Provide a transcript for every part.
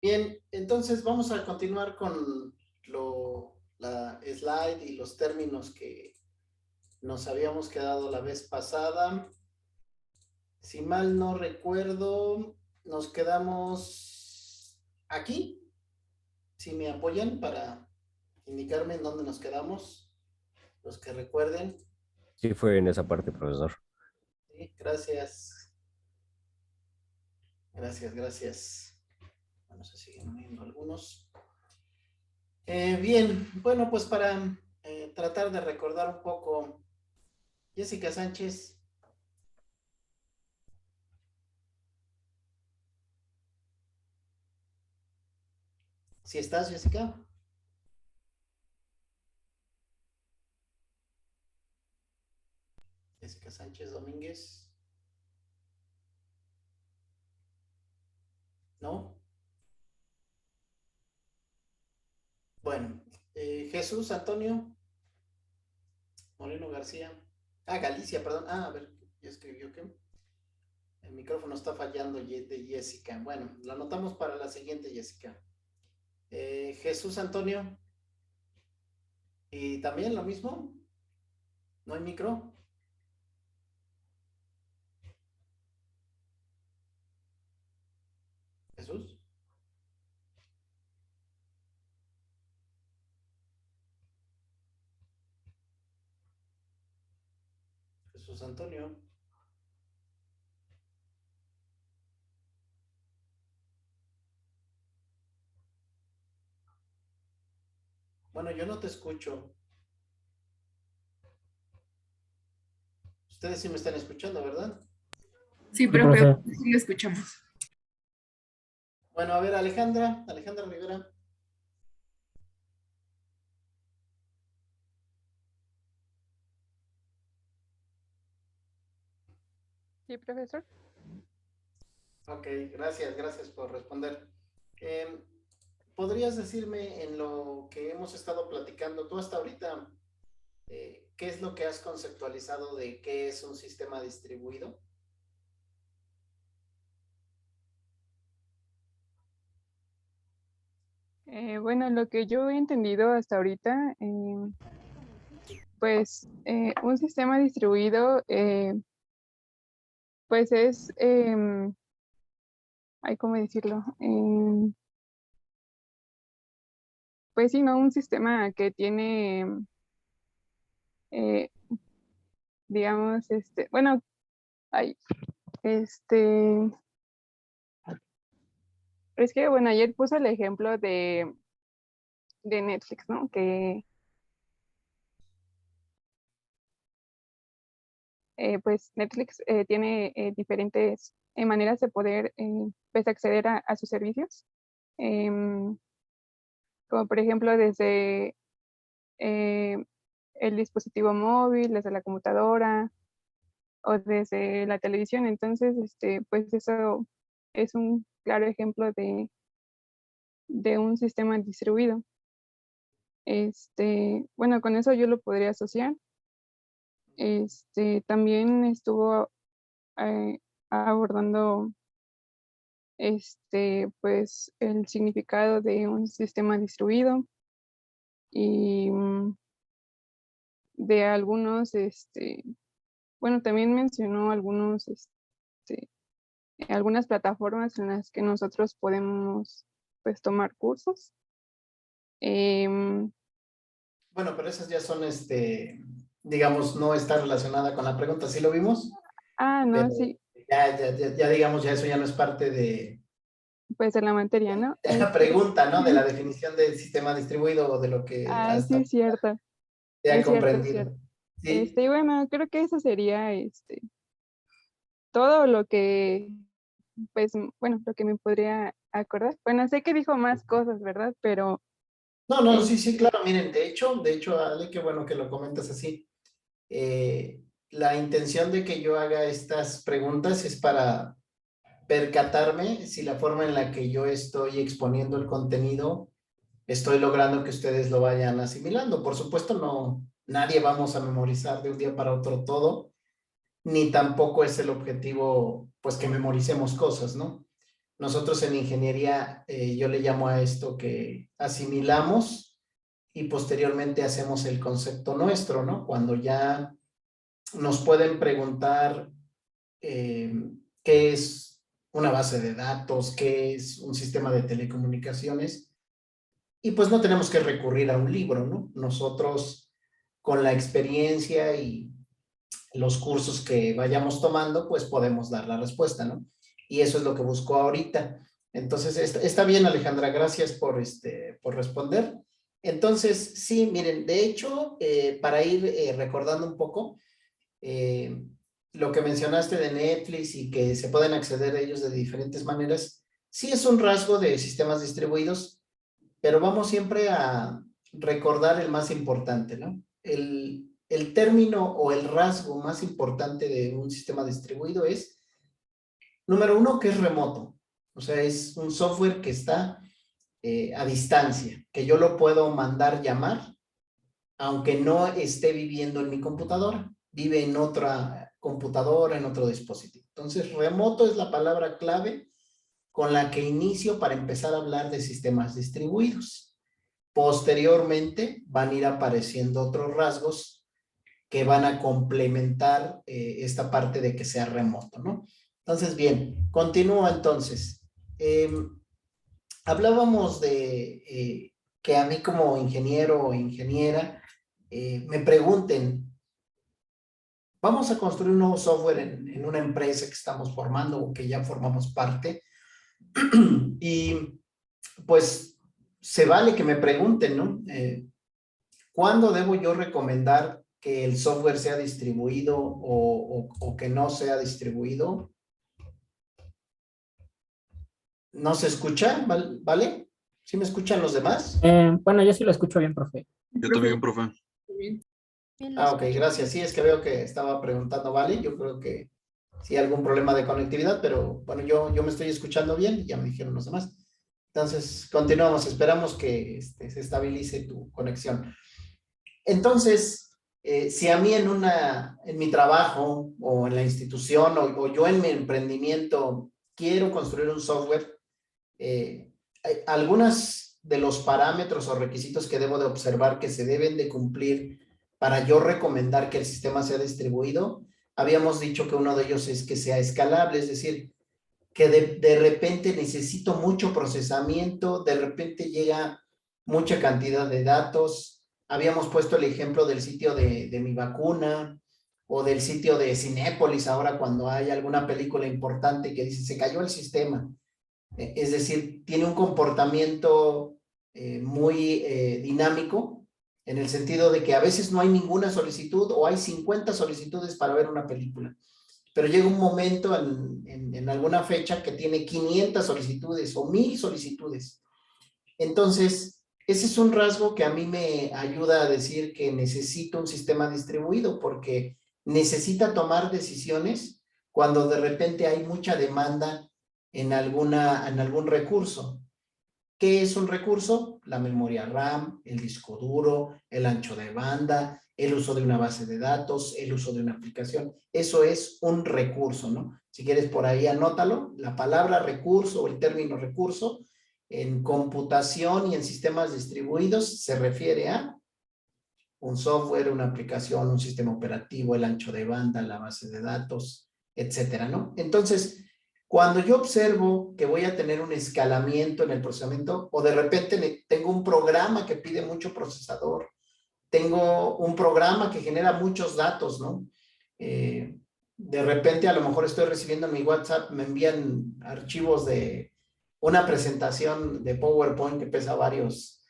Bien, entonces vamos a continuar con la slide y los términos que nos habíamos quedado la vez pasada. Si mal no recuerdo, nos quedamos aquí. Si me apoyan para indicarme en dónde nos quedamos, los que recuerden. Sí, fue en esa parte, profesor. Sí, gracias. Gracias, gracias. Bueno, se siguen uniendo algunos. Bien, bueno, pues para tratar de recordar un poco, Jessica Sánchez, si estás, Jessica. Jessica Sánchez Domínguez, ¿no? Bueno, Jesús Antonio Moreno García. Ah, Galicia, perdón. Ah, a ver, ya escribió que el micrófono está fallando de Jessica. Bueno, lo anotamos para la siguiente, Jessica. Jesús Antonio. Y también lo mismo. ¿No hay micro? Jesús. Jesús Antonio. Bueno, yo no te escucho. Ustedes sí me están escuchando, ¿verdad? Sí, Sí, profe, profe. sí lo escuchamos. Bueno, a ver, Alejandra Rivera. Sí, profesor. Ok, gracias por responder. Eh, ¿Podrías decirme en lo que hemos estado platicando, tú hasta ahorita, qué es lo que has conceptualizado de qué es un sistema distribuido? Bueno, lo que yo he entendido hasta ahorita, pues un sistema distribuido, pues es, ¿cómo decirlo? Pues sí, ¿no? Un sistema que tiene, eh, digamos, bueno, hay, este, es que, bueno, ayer puse el ejemplo de Netflix, ¿no? Que, pues, Netflix tiene diferentes maneras de poder, pues, acceder a sus servicios. Em, Como por ejemplo desde eh, el dispositivo móvil, desde la computadora o desde la televisión. Entonces, pues eso es un claro ejemplo de un sistema distribuido. Bueno, con eso yo lo podría asociar. También estuvo abordando pues el significado de un sistema distribuido y de algunos, bueno, también mencionó algunas plataformas en las que nosotros podemos, pues, tomar cursos. Em, Bueno, pero esas ya son, digamos, no está relacionada con la pregunta, sí lo vimos, no, pero sí, ya digamos, ya eso ya no es parte pues en la materia, ¿no? de la pregunta, ¿no? De la definición del sistema distribuido o de lo que Sí, hasta es cierto, se ha es cierto, es comprendido. cierto. Sí, Y bueno, creo que eso sería, todo lo que, pues, bueno, lo que me podría acordar. Bueno, sé que dijo más cosas, ¿verdad? Pero, no, sí, este, claro, miren, de hecho, Ale, qué bueno que lo comentas así. La intención de que yo haga estas preguntas es para percatarme si la forma en la que yo estoy exponiendo el contenido estoy logrando que ustedes lo vayan asimilando. Por supuesto, no, nadie vamos a memorizar de un día para otro todo, ni tampoco es el objetivo, pues que memoricemos cosas, ¿no? nosotros en ingeniería, yo le llamo a esto que asimilamos y posteriormente hacemos el concepto nuestro, ¿no? Cuando ya nos pueden preguntar qué es una base de datos, qué es un sistema de telecomunicaciones, y pues no tenemos que recurrir a un libro, ¿no? Nosotros con la experiencia y los cursos que vayamos tomando, pues podemos dar la respuesta, ¿no? Y eso es lo que busco ahorita. Entonces, está bien, Alejandra, gracias por responder. Entonces, sí, miren, de hecho, para ir recordando un poco, lo que mencionaste de Netflix y que se pueden acceder a ellos de diferentes maneras, sí es un rasgo de sistemas distribuidos, pero vamos siempre a recordar el más importante, ¿no? El término o el rasgo más importante de un sistema distribuido es, número uno, que es remoto. O sea, es un software que está a distancia, que yo lo puedo mandar llamar, aunque no esté viviendo en mi computadora, vive en otra computadora, en otro dispositivo. Entonces, remoto es la palabra clave con la que inicio para empezar a hablar de sistemas distribuidos. Posteriormente van a ir apareciendo otros rasgos que van a complementar esta parte de que sea remoto, ¿no? Entonces, bien, continúo entonces. Hablábamos de que a mí como ingeniero o ingeniera me pregunten, vamos a construir un nuevo software en una empresa que estamos formando o que ya formamos parte y pues se vale que me pregunten, ¿no? ¿Cuándo debo yo recomendar que el software sea distribuido o que no sea distribuido? ¿No se escucha? ¿Vale? ¿Sí me escuchan los demás? Bueno, yo sí lo escucho bien, profe. Yo también, profe. Ah, ok, gracias. Sí, es que veo que estaba preguntando, ¿vale? Yo creo que sí hay algún problema de conectividad, pero bueno, yo me estoy escuchando bien y ya me dijeron los demás. Entonces, continuamos. Esperamos que se estabilice tu conexión. Entonces, si a mí en mi trabajo o en la institución o yo en mi emprendimiento quiero construir un software, hay algunas de los parámetros o requisitos que debo de observar que se deben de cumplir para yo recomendar que el sistema sea distribuido. Habíamos dicho que uno de ellos es que sea escalable, es decir, que de repente necesito mucho procesamiento, de repente llega mucha cantidad de datos. Habíamos puesto el ejemplo del sitio de mi vacuna o del sitio de Cinépolis ahora cuando hay alguna película importante que dice se cayó el sistema. Es decir, tiene un comportamiento muy dinámico en el sentido de que a veces no hay ninguna solicitud o hay 50 solicitudes para ver una película. Pero llega un momento en alguna fecha que tiene 500 solicitudes o 1000 solicitudes. Entonces, ese es un rasgo que a mí me ayuda a decir que necesito un sistema distribuido porque necesita tomar decisiones cuando de repente hay mucha demanda en algún recurso. ¿Qué es un recurso? La memoria RAM, el disco duro, el ancho de banda, el uso de una base de datos, el uso de una aplicación. Eso es un recurso, ¿no? Si quieres por ahí anótalo. La palabra recurso o el término recurso en computación y en sistemas distribuidos se refiere a un software, una aplicación, un sistema operativo, el ancho de banda, la base de datos, etcétera, ¿no? Entonces, cuando yo observo que voy a tener un escalamiento en el procesamiento o de repente tengo un programa que pide mucho procesador, tengo un programa que genera muchos datos, ¿no? De repente a lo mejor estoy recibiendo en mi WhatsApp, me envían archivos de una presentación de PowerPoint que pesa varios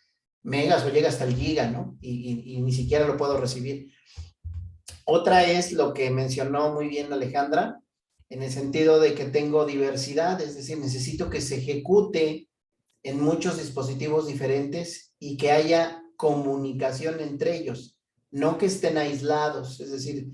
megas o llega hasta el giga, ¿no? Y ni siquiera lo puedo recibir. Otra es lo que mencionó muy bien Alejandra, en el sentido de que tengo diversidad, es decir, necesito que se ejecute en muchos dispositivos diferentes y que haya comunicación entre ellos, no que estén aislados, es decir,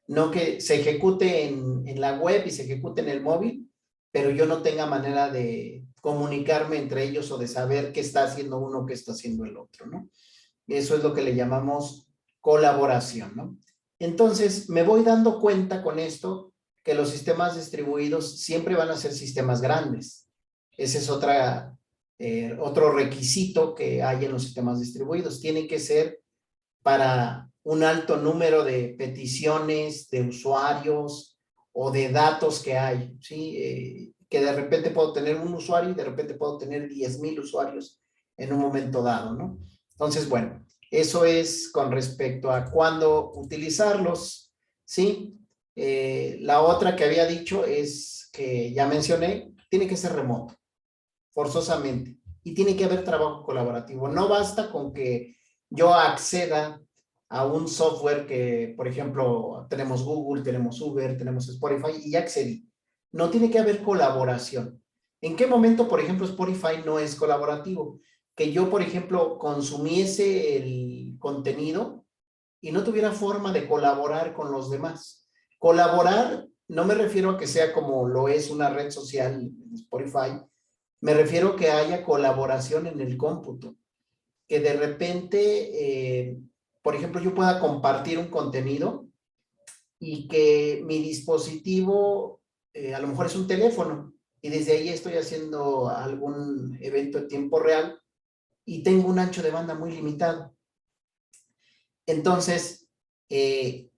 no que se ejecute en la web y se ejecute en el móvil, pero yo no tenga manera de comunicarme entre ellos o de saber qué está haciendo uno, qué está haciendo el otro, ¿no? Eso es lo que le llamamos colaboración, ¿no? Entonces, me voy dando cuenta con esto que los sistemas distribuidos siempre van a ser sistemas grandes. Ese es otro requisito que hay en los sistemas distribuidos. Tiene que ser para un alto número de peticiones, de usuarios o de datos que hay, ¿sí? Que de repente puedo tener un usuario y de repente puedo tener 10,000 usuarios en un momento dado, ¿no? Entonces, bueno, eso es con respecto a cuándo utilizarlos, ¿sí? La otra que había dicho es que ya mencioné, tiene que ser remoto, forzosamente, y tiene que haber trabajo colaborativo. No basta con que yo acceda a un software que, por ejemplo, tenemos Google, tenemos Uber, tenemos Spotify y ya accedí. No, tiene que haber colaboración. ¿En qué momento, por ejemplo, Spotify no es colaborativo? Que yo, por ejemplo, consumiese el contenido y no tuviera forma de colaborar con los demás. Colaborar, no me refiero a que sea como lo es una red social, Spotify, me refiero a que haya colaboración en el cómputo, que de repente, por ejemplo, yo pueda compartir un contenido y que mi dispositivo, a lo mejor es un teléfono, y desde ahí estoy haciendo algún evento en tiempo real y tengo un ancho de banda muy limitado. Entonces,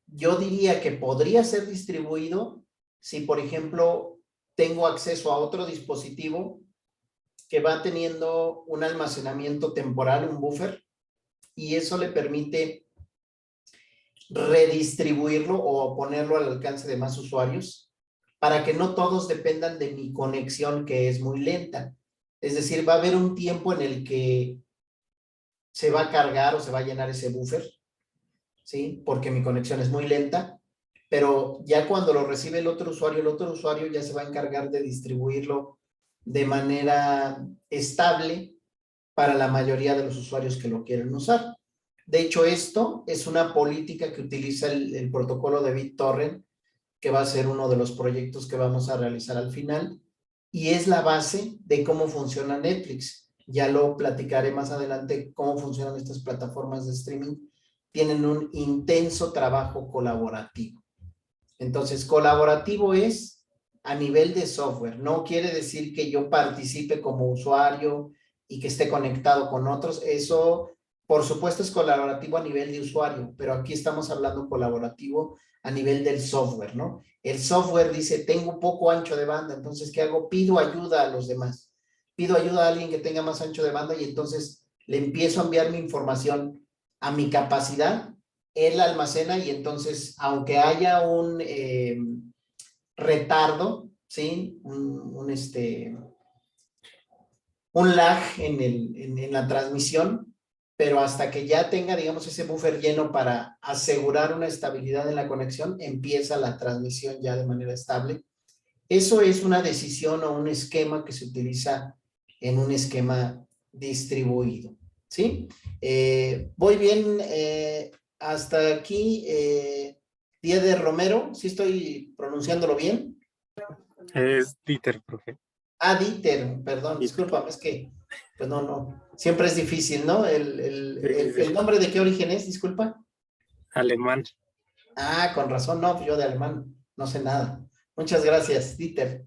yo diría que podría ser distribuido si, por ejemplo, tengo acceso a otro dispositivo que va teniendo un almacenamiento temporal, un buffer, y eso le permite redistribuirlo o ponerlo al alcance de más usuarios para que no todos dependan de mi conexión, que es muy lenta. Es decir, va a haber un tiempo en el que se va a cargar o se va a llenar ese buffer, ¿sí? Porque mi conexión es muy lenta, pero ya cuando lo recibe el otro usuario ya se va a encargar de distribuirlo de manera estable para la mayoría de los usuarios que lo quieren usar. De hecho, esto es una política que utiliza el protocolo de BitTorrent, que va a ser uno de los proyectos que vamos a realizar al final, y es la base de cómo funciona Netflix. Ya lo platicaré más adelante cómo funcionan estas plataformas de streaming. Tienen un intenso trabajo colaborativo. Entonces, colaborativo es a nivel de software. No quiere decir que yo participe como usuario y que esté conectado con otros. Eso, por supuesto, es colaborativo a nivel de usuario, pero aquí estamos hablando colaborativo a nivel del software, ¿no? El software dice, tengo poco ancho de banda, entonces, ¿qué hago? Pido ayuda a los demás. Pido ayuda a alguien que tenga más ancho de banda y entonces le empiezo a enviar mi información a mi capacidad. Él la almacena y entonces, aunque haya un retardo, ¿sí? Un lag en la transmisión, pero hasta que ya tenga, digamos, ese buffer lleno para asegurar una estabilidad en la conexión, empieza la transmisión ya de manera estable. Eso es una decisión o un esquema que se utiliza en un esquema distribuido, ¿sí? Voy bien hasta aquí. Día de Romero, ¿sí estoy pronunciándolo bien? Es Dieter, profe. Ah, Dieter, perdón, discúlpame, es que, pues no, siempre es difícil, ¿no? ¿El nombre de qué origen es, disculpa? Alemán. Ah, con razón, no, yo de alemán no sé nada. Muchas gracias, Dieter.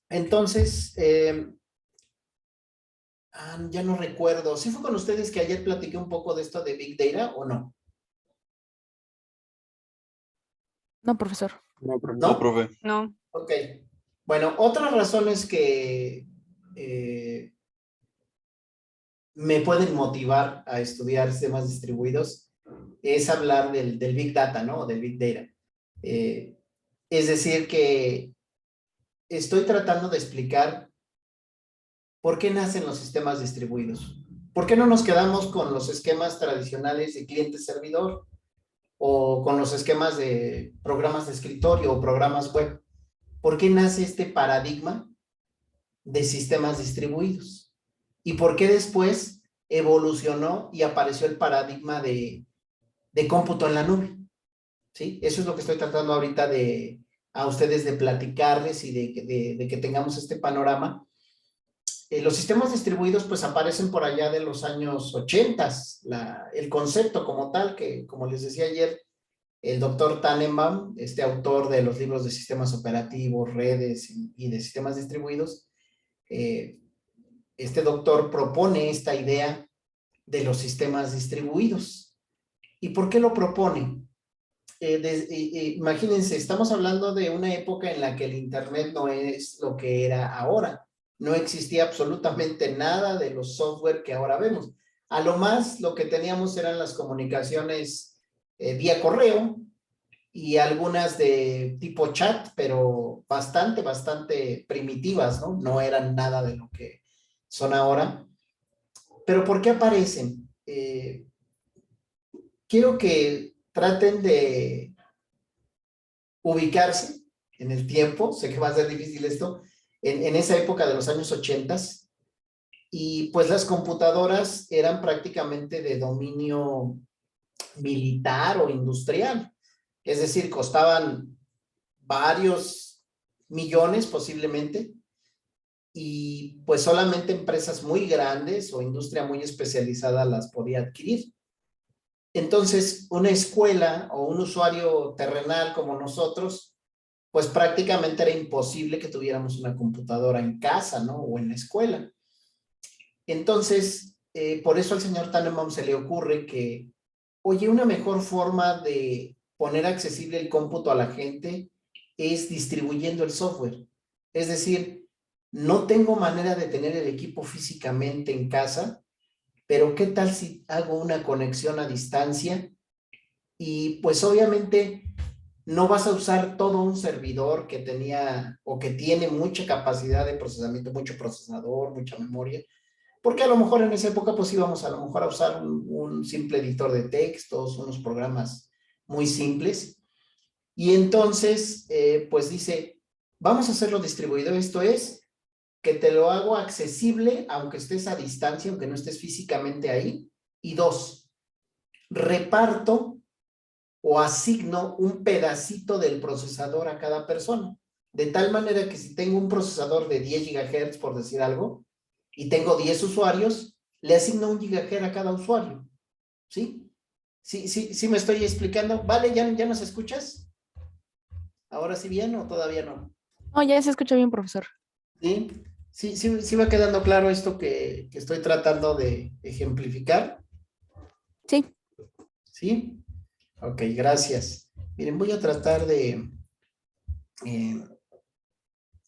Entonces, ya no recuerdo. ¿Sí fue con ustedes que ayer platiqué un poco de esto de Big Data o no? No, profesor. No, profe. ¿No? No, profe. No. Ok. Bueno, otras razones que me pueden motivar a estudiar sistemas distribuidos es hablar del Big Data, ¿no? Del Big Data. Es decir, que estoy tratando de explicar por qué nacen los sistemas distribuidos. ¿Por qué no nos quedamos con los esquemas tradicionales de cliente-servidor o con los esquemas de programas de escritorio o programas web? ¿Por qué nace este paradigma de sistemas distribuidos? ¿Y por qué después evolucionó y apareció el paradigma de cómputo en la nube? ¿Sí? Eso es lo que estoy tratando ahorita a ustedes de platicarles y de que tengamos este panorama. Los sistemas distribuidos pues aparecen por allá de los años 80, el concepto como tal, que como les decía ayer, el doctor Tannenbaum, este autor de los libros de sistemas operativos, redes y de sistemas distribuidos, este doctor propone esta idea de los sistemas distribuidos. ¿Y por qué lo propone? Imagínense, estamos hablando de una época en la que el Internet no es lo que era ahora. No existía absolutamente nada de los software que ahora vemos. A lo más lo que teníamos eran las comunicaciones vía correo y algunas de tipo chat, pero bastante primitivas, ¿no? No eran nada de lo que son ahora. ¿Pero por qué aparecen? Quiero que traten de ubicarse en el tiempo, sé que va a ser difícil esto, en esa época de los años 80, y pues las computadoras eran prácticamente de dominio militar o industrial, es decir, costaban varios millones posiblemente, y pues solamente empresas muy grandes o industria muy especializada las podía adquirir. Entonces, una escuela o un usuario terrenal como nosotros, pues prácticamente era imposible que tuviéramos una computadora en casa, ¿no? O en la escuela. Entonces, por eso al señor Tannenbaum se le ocurre que, oye, una mejor forma de poner accesible el cómputo a la gente es distribuyendo el software. Es decir, no tengo manera de tener el equipo físicamente en casa, pero ¿qué tal si hago una conexión a distancia? Y pues obviamente no vas a usar todo un servidor que tenía o que tiene mucha capacidad de procesamiento, mucho procesador, mucha memoria, porque a lo mejor en esa época pues íbamos a lo mejor a usar un simple editor de textos, unos programas muy simples. Y entonces pues dice, vamos a hacerlo distribuido, esto es, que te lo hago accesible aunque estés a distancia, aunque no estés físicamente ahí. Y dos, reparto o asigno un pedacito del procesador a cada persona. De tal manera que si tengo un procesador de 10 GHz, por decir algo, y tengo 10 usuarios, le asigno 1 GHz a cada usuario. ¿Sí? ¿Sí me estoy explicando? ¿Vale? ¿Ya nos escuchas? ¿Ahora sí bien o todavía no? No, ya se escucha bien, profesor. ¿Sí? Sí va quedando claro esto que estoy tratando de ejemplificar. Sí. ¿Sí? Ok, gracias. Miren, voy a tratar de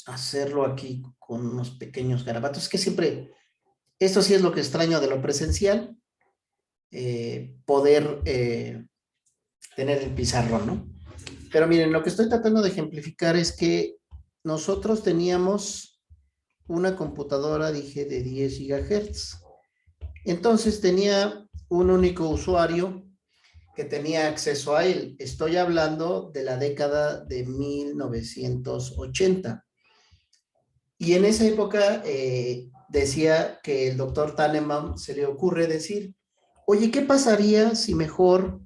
hacerlo aquí con unos pequeños garabatos. Es que siempre, esto sí es lo que extraño de lo presencial, poder tener el pizarrón, ¿no? Pero miren, lo que estoy tratando de ejemplificar es que nosotros teníamos una computadora, dije, de 10 GHz. Entonces tenía un único usuario que tenía acceso a él. Estoy hablando de la década de 1980. Y en esa época decía que el doctor Tannenbaum se le ocurre decir, oye, ¿qué pasaría si mejor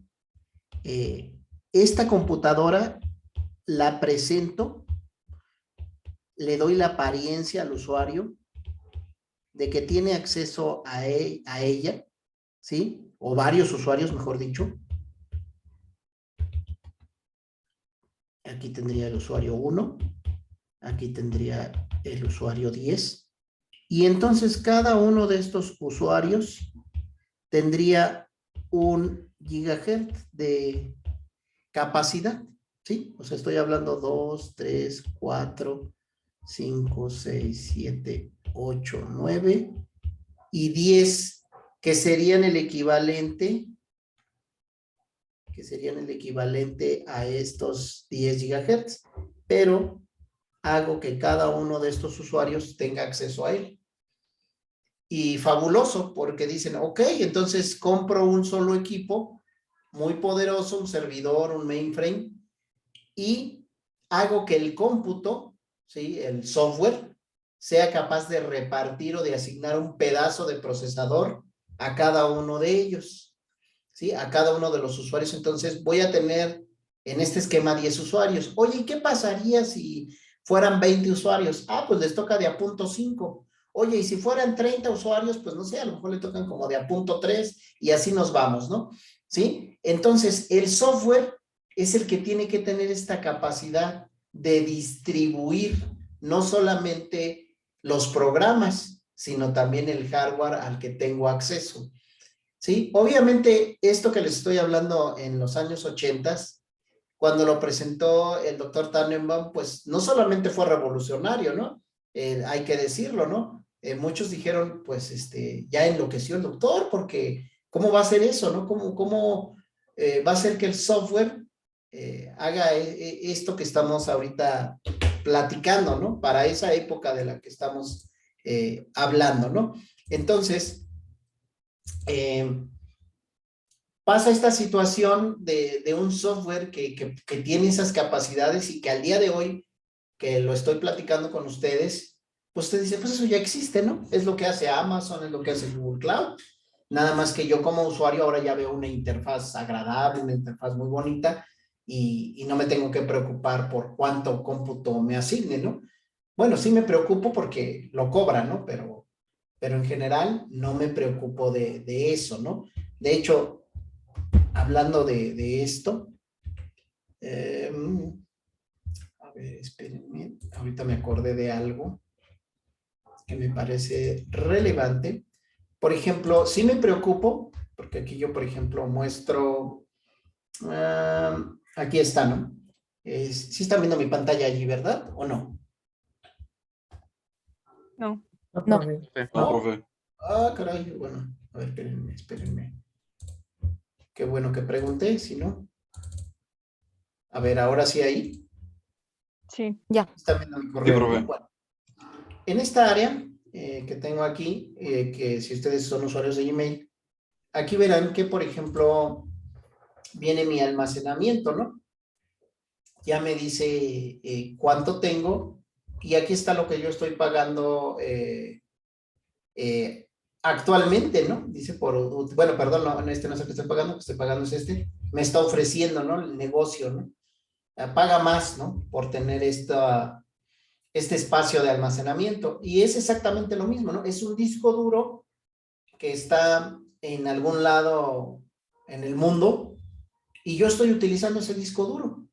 esta computadora la presento, le doy la apariencia al usuario de que tiene acceso a ella, ¿sí? O varios usuarios, mejor dicho. Aquí tendría el usuario 1, aquí tendría el usuario 10. Y entonces cada uno de estos usuarios tendría 1 gigahertz de capacidad, ¿sí? O sea, estoy hablando 2, 3, 4, 5, 6, 7, 8, 9 y 10, que serían el equivalente a estos 10 gigahertz, pero hago que cada uno de estos usuarios tenga acceso a él. Y fabuloso, porque dicen, ok, entonces compro un solo equipo muy poderoso, un servidor, un mainframe, y hago que el cómputo, ¿sí? El software, sea capaz de repartir o de asignar un pedazo de procesador a cada uno de ellos, ¿sí? A cada uno de los usuarios. Entonces voy a tener en este esquema 10 usuarios. Oye, ¿y qué pasaría si fueran 20 usuarios? Ah, pues les toca de a 0.5. Oye, y si fueran 30 usuarios, pues no sé, a lo mejor le tocan como de a 0.3 y así nos vamos, ¿no? ¿Sí? Entonces, el software es el que tiene que tener esta capacidad de distribuir no solamente los programas, sino también el hardware al que tengo acceso. ¿Sí? Obviamente, esto que les estoy hablando en los años 80, cuando lo presentó el doctor Tannenbaum, pues no solamente fue revolucionario, ¿no? Hay que decirlo, ¿no? Muchos dijeron, pues, ya enloqueció el doctor, porque ¿cómo va a ser eso, no? ¿Cómo va a ser que el software haga esto que estamos ahorita platicando, ¿no? Para esa época de la que estamos hablando, ¿no? Entonces, pasa esta situación de un software que tiene esas capacidades y que al día de hoy, que lo estoy platicando con ustedes, pues usted dice, pues eso ya existe, ¿no? Es lo que hace Amazon, es lo que hace Google Cloud. Nada más que yo como usuario ahora ya veo una interfaz agradable, una interfaz muy bonita y no me tengo que preocupar por cuánto cómputo me asigne, ¿no? Bueno, sí me preocupo porque lo cobran, ¿no? Pero en general no me preocupo de eso, ¿no? De hecho, hablando de esto, a ver, espérenme, ahorita me acordé de algo que me parece relevante. Por ejemplo, sí me preocupo, porque aquí yo, por ejemplo, muestro, aquí está, ¿no? Sí están viendo mi pantalla allí, ¿verdad? ¿O no? No. No. No, ¿No? profe. Ah, caray, bueno, a ver, espérenme. Qué bueno que pregunté, si no. A ver, ahora sí ahí. Sí. Ya. Está viendo mi correo, Sí, profe. ¿no? Bueno, en esta área que tengo aquí, que si ustedes son usuarios de Gmail, aquí verán que, por ejemplo, viene mi almacenamiento, ¿no? Ya me dice cuánto tengo y aquí está lo que yo estoy pagando actualmente, ¿no? Dice bueno, perdón, no, este no es el que estoy pagando es este. Me está ofreciendo, ¿no? El negocio, ¿no? Paga más, ¿no? Por tener este espacio de almacenamiento. Y es exactamente lo mismo, ¿no? Es un disco duro que está en algún lado en el mundo y yo estoy utilizando ese disco duro,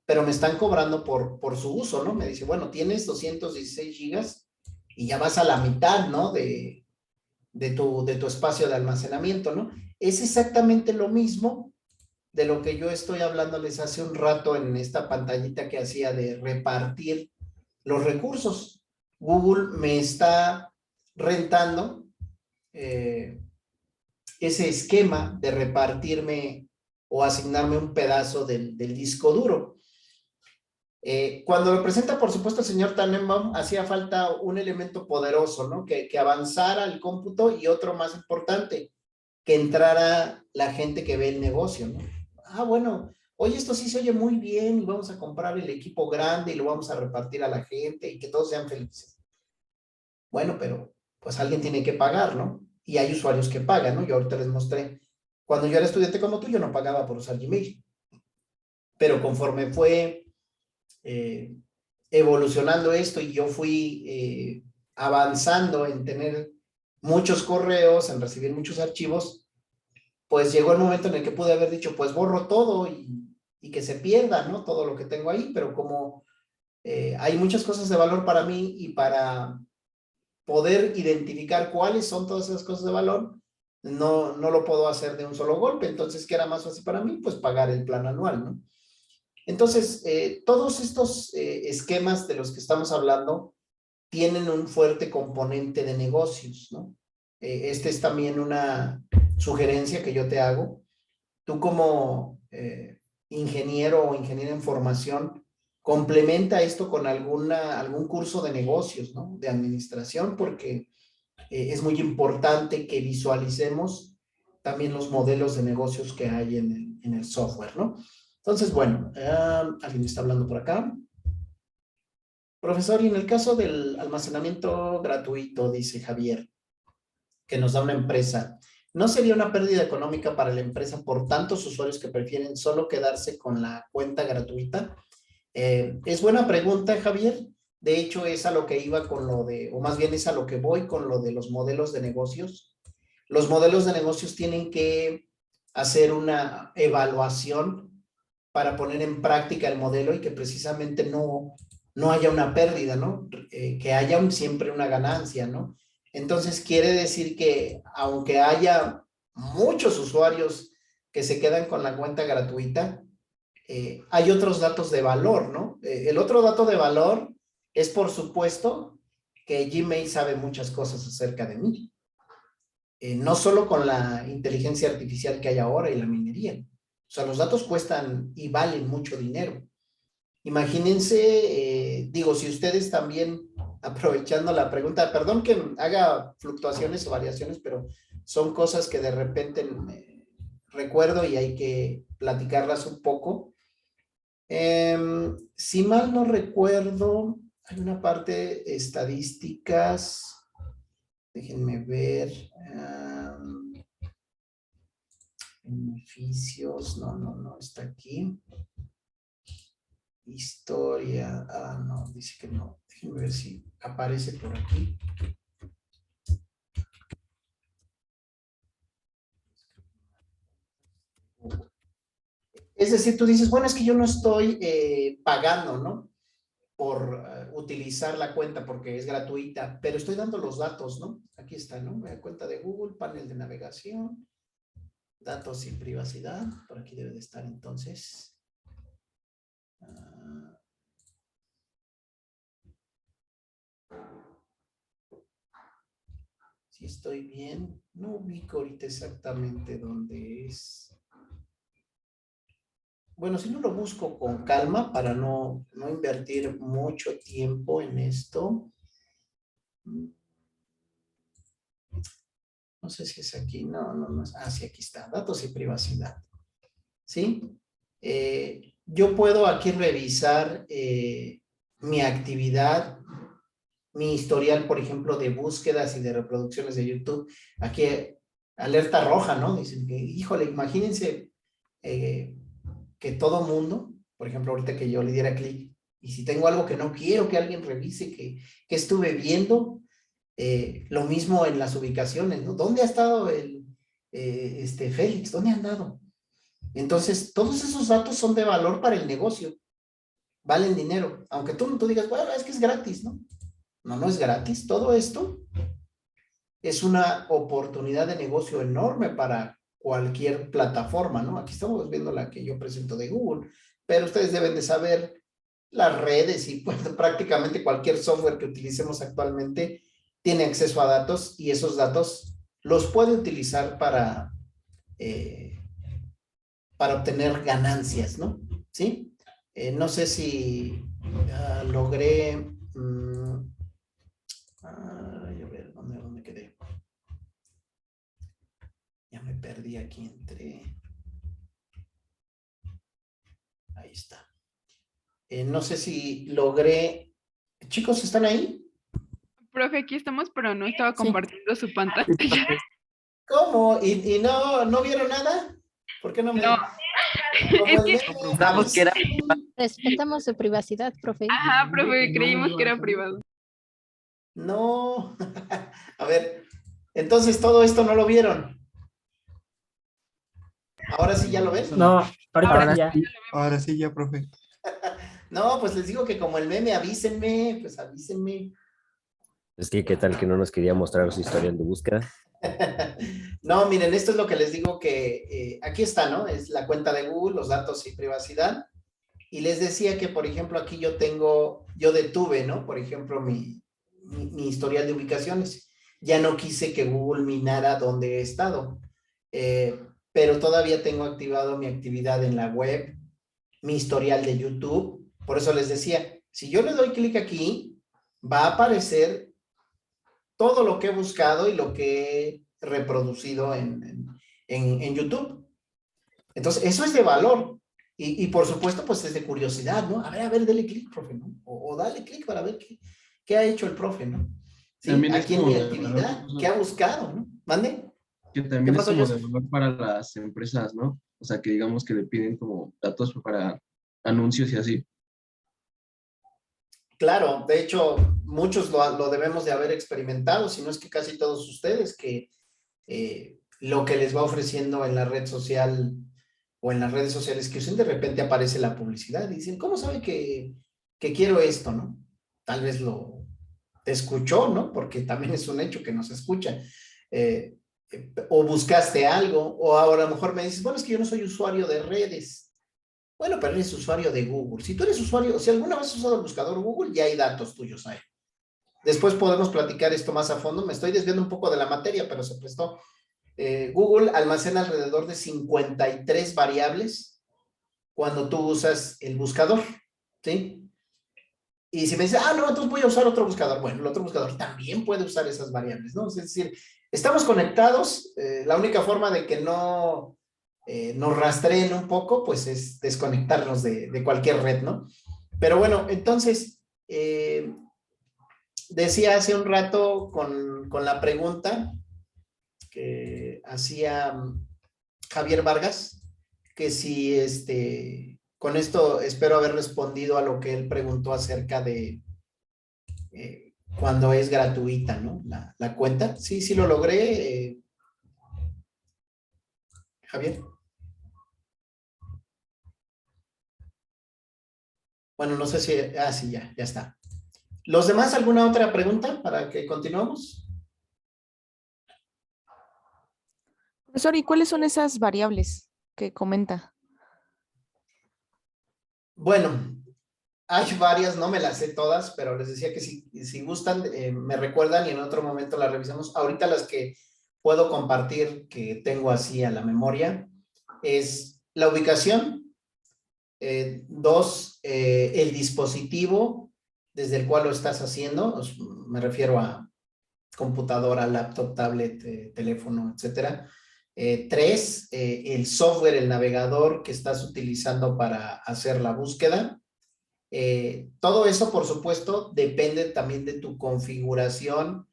pero me están cobrando por su uso, ¿no? Me dice, bueno, tienes 216 gigas y ya vas a la mitad, ¿no? De tu espacio de almacenamiento, ¿no? Es exactamente lo mismo de lo que yo estoy hablándoles hace un rato en esta pantallita que hacía de repartir los recursos. Google me está rentando ese esquema de repartirme o asignarme un pedazo del disco duro. Cuando lo presenta, por supuesto, el señor Tannenbaum, hacía falta un elemento poderoso, ¿no? Que avanzara el cómputo y otro más importante, que entrara la gente que ve el negocio, ¿no? Ah, bueno, oye, esto sí se oye muy bien y vamos a comprar el equipo grande y lo vamos a repartir a la gente y que todos sean felices. Bueno, pero pues alguien tiene que pagar, ¿no? Y hay usuarios que pagan, ¿no? Yo ahorita les mostré. Cuando yo era estudiante como tú, yo no pagaba por usar Gmail. Pero conforme fue evolucionando esto y yo fui avanzando en tener muchos correos, en recibir muchos archivos, pues llegó el momento en el que pude haber dicho, pues borro todo y que se pierda, ¿no? Todo lo que tengo ahí, pero como hay muchas cosas de valor para mí y para poder identificar cuáles son todas esas cosas de valor, no lo puedo hacer de un solo golpe. Entonces, ¿qué era más fácil para mí? Pues pagar el plan anual, ¿no? Entonces, todos estos esquemas de los que estamos hablando tienen un fuerte componente de negocios, ¿no? Esta es también una sugerencia que yo te hago. Tú como ingeniero o ingeniera en formación, complementa esto con algún curso de negocios, ¿no? De administración, porque es muy importante que visualicemos también los modelos de negocios que hay en el software, ¿no? Entonces, bueno, alguien está hablando por acá. Profesor, y en el caso del almacenamiento gratuito, dice Javier, que nos da una empresa, ¿no sería una pérdida económica para la empresa por tantos usuarios que prefieren solo quedarse con la cuenta gratuita? Es buena pregunta, Javier. De hecho, es a lo que iba con lo de, o más bien es a lo que voy con lo de los modelos de negocios. Los modelos de negocios tienen que hacer una evaluación para poner en práctica el modelo y que precisamente no haya una pérdida, ¿no? Que haya siempre una ganancia, ¿no? Entonces quiere decir que aunque haya muchos usuarios que se quedan con la cuenta gratuita, hay otros datos de valor, ¿no? El otro dato de valor es, por supuesto, que Gmail sabe muchas cosas acerca de mí. No solo con la inteligencia artificial que hay ahora y la minería. O sea, los datos cuestan y valen mucho dinero. Imagínense, digo, si ustedes también, aprovechando la pregunta, perdón que haga fluctuaciones o variaciones, pero son cosas que de repente recuerdo y hay que platicarlas un poco. Si mal no recuerdo, hay una parte estadísticas. Déjenme ver. Beneficios. No, está aquí. Historia. No, dice que no. Déjenme ver si aparece por aquí. Es decir, tú dices, bueno, es que yo no estoy pagando, ¿no? Por utilizar la cuenta porque es gratuita, pero estoy dando los datos, ¿no? Aquí está, ¿no? Cuenta de Google, panel de navegación, datos y privacidad, por aquí debe de estar entonces. Si estoy bien, no ubico ahorita exactamente dónde es. Bueno, si no lo busco con calma para no invertir mucho tiempo en esto. No sé si es aquí, no. Sí, aquí está, datos y privacidad. ¿Sí? Yo puedo aquí revisar mi actividad, mi historial, por ejemplo, de búsquedas y de reproducciones de YouTube. Aquí, alerta roja, ¿no? Dicen que, híjole, imagínense que todo mundo, por ejemplo, ahorita que yo le diera clic, y si tengo algo que no quiero que alguien revise, que estuve viendo, lo mismo en las ubicaciones, ¿no? ¿Dónde ha estado Félix? ¿Dónde ha andado? Entonces, todos esos datos son de valor para el negocio. Valen dinero. Aunque tú digas, bueno, es que es gratis, ¿no? No es gratis. Todo esto es una oportunidad de negocio enorme para cualquier plataforma, ¿no? Aquí estamos viendo la que yo presento de Google, pero ustedes deben de saber las redes y pues, prácticamente cualquier software que utilicemos actualmente tiene acceso a datos y esos datos los puede utilizar para obtener ganancias, ¿no? ¿Sí? No sé si logré... a ver, ¿dónde quedé? Ya me perdí aquí entre... Ahí está. No sé si logré... Chicos, ¿están ahí? Profe, aquí estamos, pero no estaba Sí. compartiendo su pantalla. ¿Cómo? ¿Y no vieron nada? ¿Por qué no me...? No. Como Es el que- meme, Comprobamos que era Respetamos su privacidad, profe. Ajá, profe, creímos que era privado. No. A ver, entonces todo esto no lo vieron. ¿Ahora sí ya lo ven? No, ahorita Ahora ya. sí, ahora sí ya, profe. No, pues les digo que como el meme, avísenme, pues avísenme. Es que, ¿qué tal que no nos quería mostrar su historial de búsqueda? No, miren, esto es lo que les digo que aquí está, ¿no? Es la cuenta de Google, los datos y privacidad. Y les decía que, por ejemplo, aquí yo detuve, ¿no? Por ejemplo, mi historial de ubicaciones. Ya no quise que Google minara dónde he estado. Pero todavía tengo activado mi actividad en la web, mi historial de YouTube. Por eso les decía, si yo le doy clic aquí, va a aparecer todo lo que he buscado y lo que he reproducido en YouTube. Entonces, eso es de valor. Y por supuesto, pues es de curiosidad, ¿no? A ver, dale clic, profe, ¿no? O dale clic para ver qué ha hecho el profe, ¿no? ¿Sí? También es Aquí en como mi de actividad, valor, ¿qué ha buscado, no? ¿Mande? que ¿Qué también es pasó, como de Joseph? valor para las empresas, ¿no? O sea, que digamos que le piden como datos para anuncios y así. Claro, de hecho, muchos lo debemos de haber experimentado, si no es que casi todos ustedes, que lo que les va ofreciendo en la red social o en las redes sociales que usen, de repente aparece la publicidad y dicen, ¿cómo sabe que quiero esto, no? Tal vez te escuchó, ¿no? Porque también es un hecho que nos escucha. O buscaste algo, o ahora a lo mejor me dices, bueno, es que yo no soy usuario de redes. Bueno, pero eres usuario de Google. Si tú eres usuario, si alguna vez has usado el buscador Google, ya hay datos tuyos ahí. Después podemos platicar esto más a fondo. Me estoy desviando un poco de la materia, pero se prestó. Google almacena alrededor de 53 variables cuando tú usas el buscador, ¿sí? Y si me dices, no, entonces voy a usar otro buscador. Bueno, el otro buscador también puede usar esas variables, ¿no? Es decir, estamos conectados. La única forma de que no nos rastreen un poco, pues es desconectarnos de cualquier red, ¿no? Pero bueno, entonces, decía hace un rato con la pregunta que hacía Javier Vargas, que si con esto espero haber respondido a lo que él preguntó acerca de cuando es gratuita, ¿no? La cuenta. Sí lo logré, Javier. Bueno, no sé si... sí, ya está. ¿Los demás alguna otra pregunta para que continuemos? Profesor, ¿y cuáles son esas variables que comenta? Bueno, hay varias, no me las sé todas, pero les decía que si gustan, me recuerdan y en otro momento las revisamos. Ahorita las que puedo compartir, que tengo así a la memoria, es la ubicación. 2, el dispositivo desde el cual lo estás haciendo. Me refiero a computadora, laptop, tablet, teléfono, etcétera. 3, el software, el navegador que estás utilizando para hacer la búsqueda. Todo eso, por supuesto, depende también de tu configuración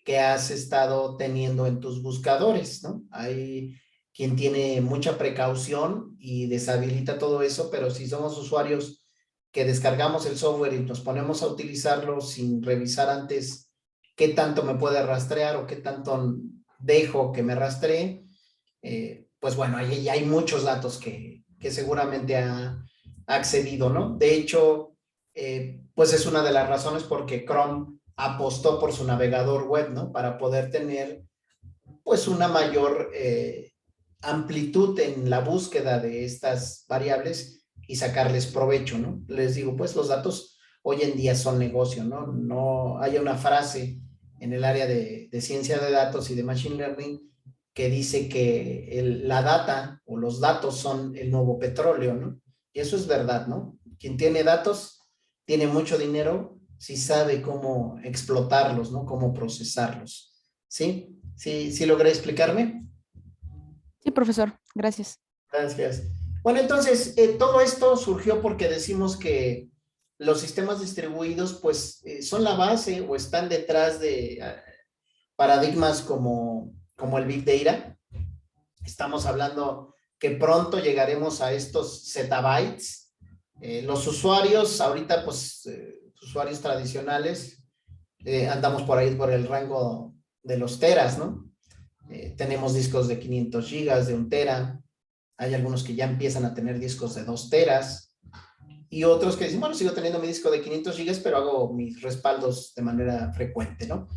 que has estado teniendo en tus buscadores, ¿no? Hay quien tiene mucha precaución y deshabilita todo eso, pero si somos usuarios que descargamos el software y nos ponemos a utilizarlo sin revisar antes qué tanto me puede rastrear o qué tanto dejo que me rastree, pues bueno, ahí hay muchos datos que seguramente ha accedido, ¿no? De hecho, pues es una de las razones porque Chrome apostó por su navegador web, ¿no? Para poder tener, pues, una mayor amplitud en la búsqueda de estas variables y sacarles provecho, ¿no? Les digo, pues, los datos hoy en día son negocio, ¿no? No hay una frase en el área de ciencia de datos y de machine learning que dice que la data o los datos son el nuevo petróleo, ¿no? Y eso es verdad, ¿no? Quien tiene datos tiene mucho dinero si sabe cómo explotarlos, ¿no? Cómo procesarlos. ¿Sí? ¿Sí logré explicarme? Sí, profesor, gracias. Gracias. Bueno, entonces, todo esto surgió porque decimos que los sistemas distribuidos, pues, son la base o están detrás de paradigmas como el Big Data. Estamos hablando que pronto llegaremos a estos zettabytes. Los usuarios, ahorita, pues, usuarios tradicionales, andamos por ahí por el rango de los teras, ¿no? Tenemos discos de 500 gigas, de 1 tera. Hay algunos que ya empiezan a tener discos de 2 teras. Y otros que dicen, bueno, sigo teniendo mi disco de 500 gigas, pero hago mis respaldos de manera frecuente, ¿no?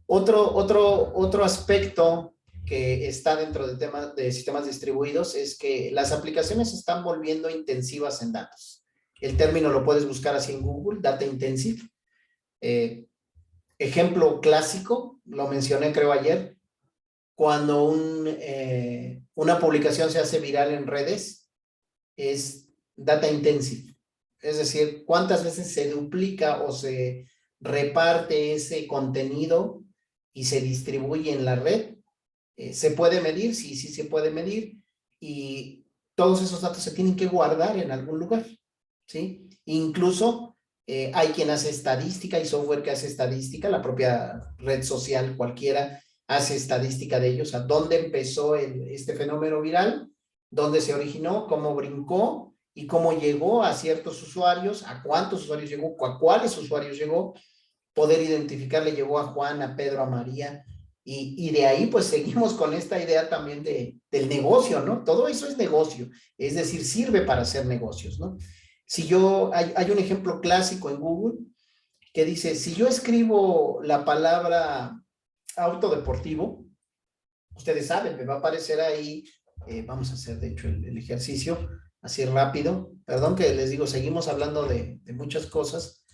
Otro aspecto que está dentro del tema de sistemas distribuidos es que las aplicaciones se están volviendo intensivas en datos. El término lo puedes buscar así en Google, Data Intensive. Ejemplo clásico, lo mencioné creo ayer, cuando una publicación se hace viral en redes, es Data Intensive. Es decir, cuántas veces se duplica o se reparte ese contenido y se distribuye en la red. ¿Se puede medir? Sí se puede medir, y todos esos datos se tienen que guardar en algún lugar, ¿sí? Incluso hay quien hace estadística, hay software que hace estadística, la propia red social cualquiera hace estadística de ellos, a dónde empezó este fenómeno viral, dónde se originó, cómo brincó y cómo llegó a ciertos usuarios, a cuántos usuarios llegó, a cuáles usuarios llegó, poder identificarle llegó a Juan, a Pedro, a María, Y de ahí pues seguimos con esta idea también del negocio, ¿no? Todo eso es negocio, es decir, sirve para hacer negocios, ¿no? Si yo, hay un ejemplo clásico en Google que dice, si yo escribo la palabra auto deportivo, ustedes saben, me va a aparecer ahí, vamos a hacer de hecho el ejercicio, así rápido, perdón que les digo, seguimos hablando de muchas cosas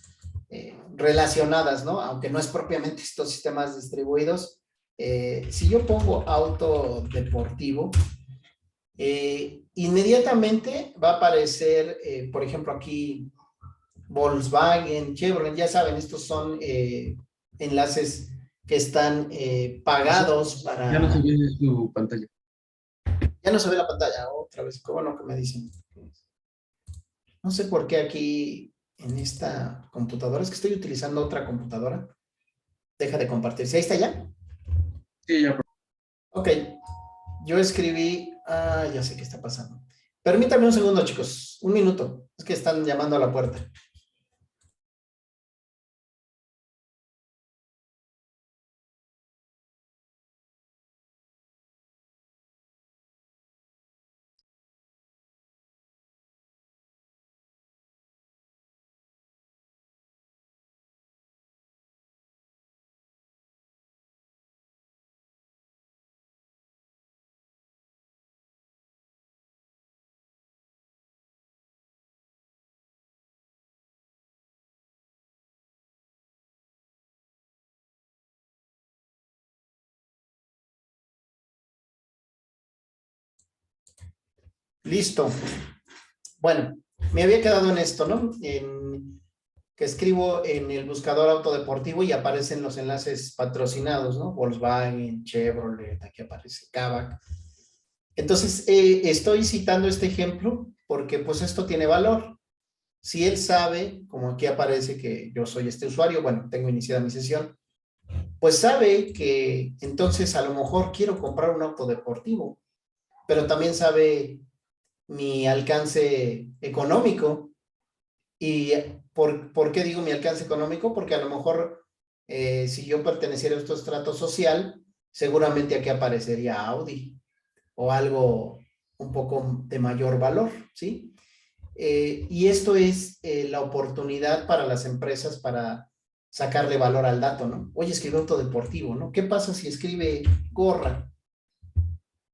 relacionadas, ¿no? Aunque no es propiamente estos sistemas distribuidos. Si yo pongo auto deportivo, inmediatamente va a aparecer, por ejemplo, aquí Volkswagen, Chevrolet, ya saben, estos son enlaces que están pagados para... Ya no se ve su pantalla. Ya no se ve la pantalla, otra vez, ¿cómo no que me dicen? No sé por qué aquí en esta computadora, es que estoy utilizando otra computadora. Deja de compartirse. ¿Ahí está ya? Sí, ya. Ok. Yo escribí... Ah, ya sé qué está pasando. Permítanme un segundo, chicos. Un minuto. Es que están llamando a la puerta. Listo. Bueno, me había quedado en esto, ¿no? Que escribo en el buscador autodeportivo y aparecen los enlaces patrocinados, ¿no? Volkswagen, Chevrolet, aquí aparece Kavak. Entonces, estoy citando este ejemplo porque pues esto tiene valor. Si él sabe, como aquí aparece que yo soy este usuario, bueno, tengo iniciada mi sesión, pues sabe que entonces a lo mejor quiero comprar un auto deportivo, pero también sabe mi alcance económico. ¿Y por qué digo mi alcance económico? Porque a lo mejor si yo perteneciera a este estrato social, seguramente aquí aparecería Audi o algo un poco de mayor valor, ¿sí? Y esto es la oportunidad para las empresas para sacarle valor al dato, ¿no? Oye, escribe auto deportivo, ¿no? ¿Qué pasa si escribe gorra?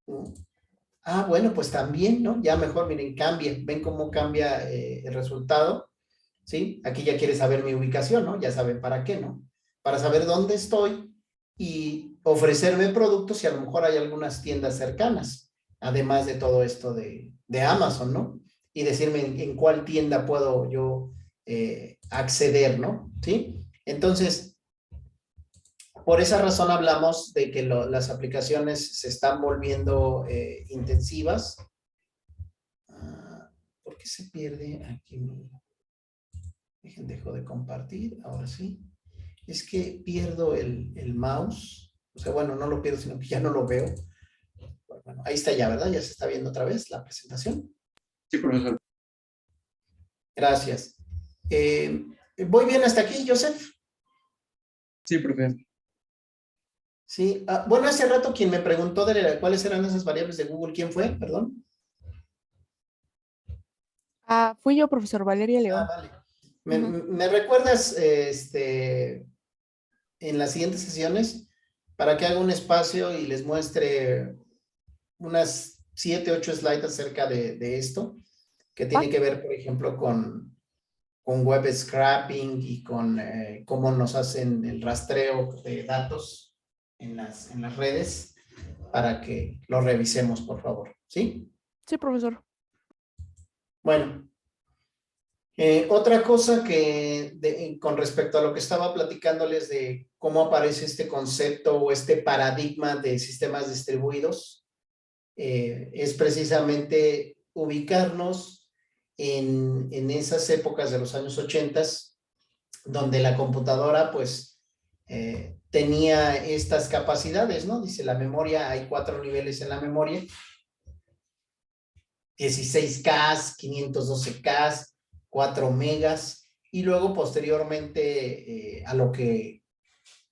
¿No? Ah, bueno, pues también, ¿no? Ya mejor, miren, cambia, ven cómo cambia el resultado, ¿sí? Aquí ya quiere saber mi ubicación, ¿no? Ya saben para qué, ¿no? Para saber dónde estoy y ofrecerme productos y a lo mejor hay algunas tiendas cercanas, además de todo esto de Amazon, ¿no? Y decirme en cuál tienda puedo yo acceder, ¿no? ¿Sí? Entonces, por esa razón hablamos de que las aplicaciones se están volviendo intensivas. ¿Por qué se pierde aquí? Dejo de compartir, ahora sí. Es que pierdo el mouse. O sea, bueno, no lo pierdo, sino que ya no lo veo. Bueno, ahí está ya, ¿verdad? Ya se está viendo otra vez la presentación. Sí, profesor. Gracias. ¿Voy bien hasta aquí, Joseph? Sí, profesor. Sí. Bueno, hace rato quien me preguntó de cuáles eran esas variables de Google, ¿quién fue? Perdón. Fui yo, profesor Valeria León. Vale. ¿Me recuerdas en las siguientes sesiones para que haga un espacio y les muestre unas 7, 8 slides acerca de esto, que tiene que ver, por ejemplo, con web scraping y con cómo nos hacen el rastreo de datos en las redes, para que lo revisemos, por favor. ¿Sí? Sí, profesor. Bueno. Otra cosa que con respecto a lo que estaba platicándoles de cómo aparece este concepto o este paradigma de sistemas distribuidos, es precisamente ubicarnos en esas épocas de los años 80, donde la computadora pues tenía estas capacidades, ¿no? Dice la memoria, hay 4 niveles en la memoria, 16K, 512K, 4 megas, y luego posteriormente a lo que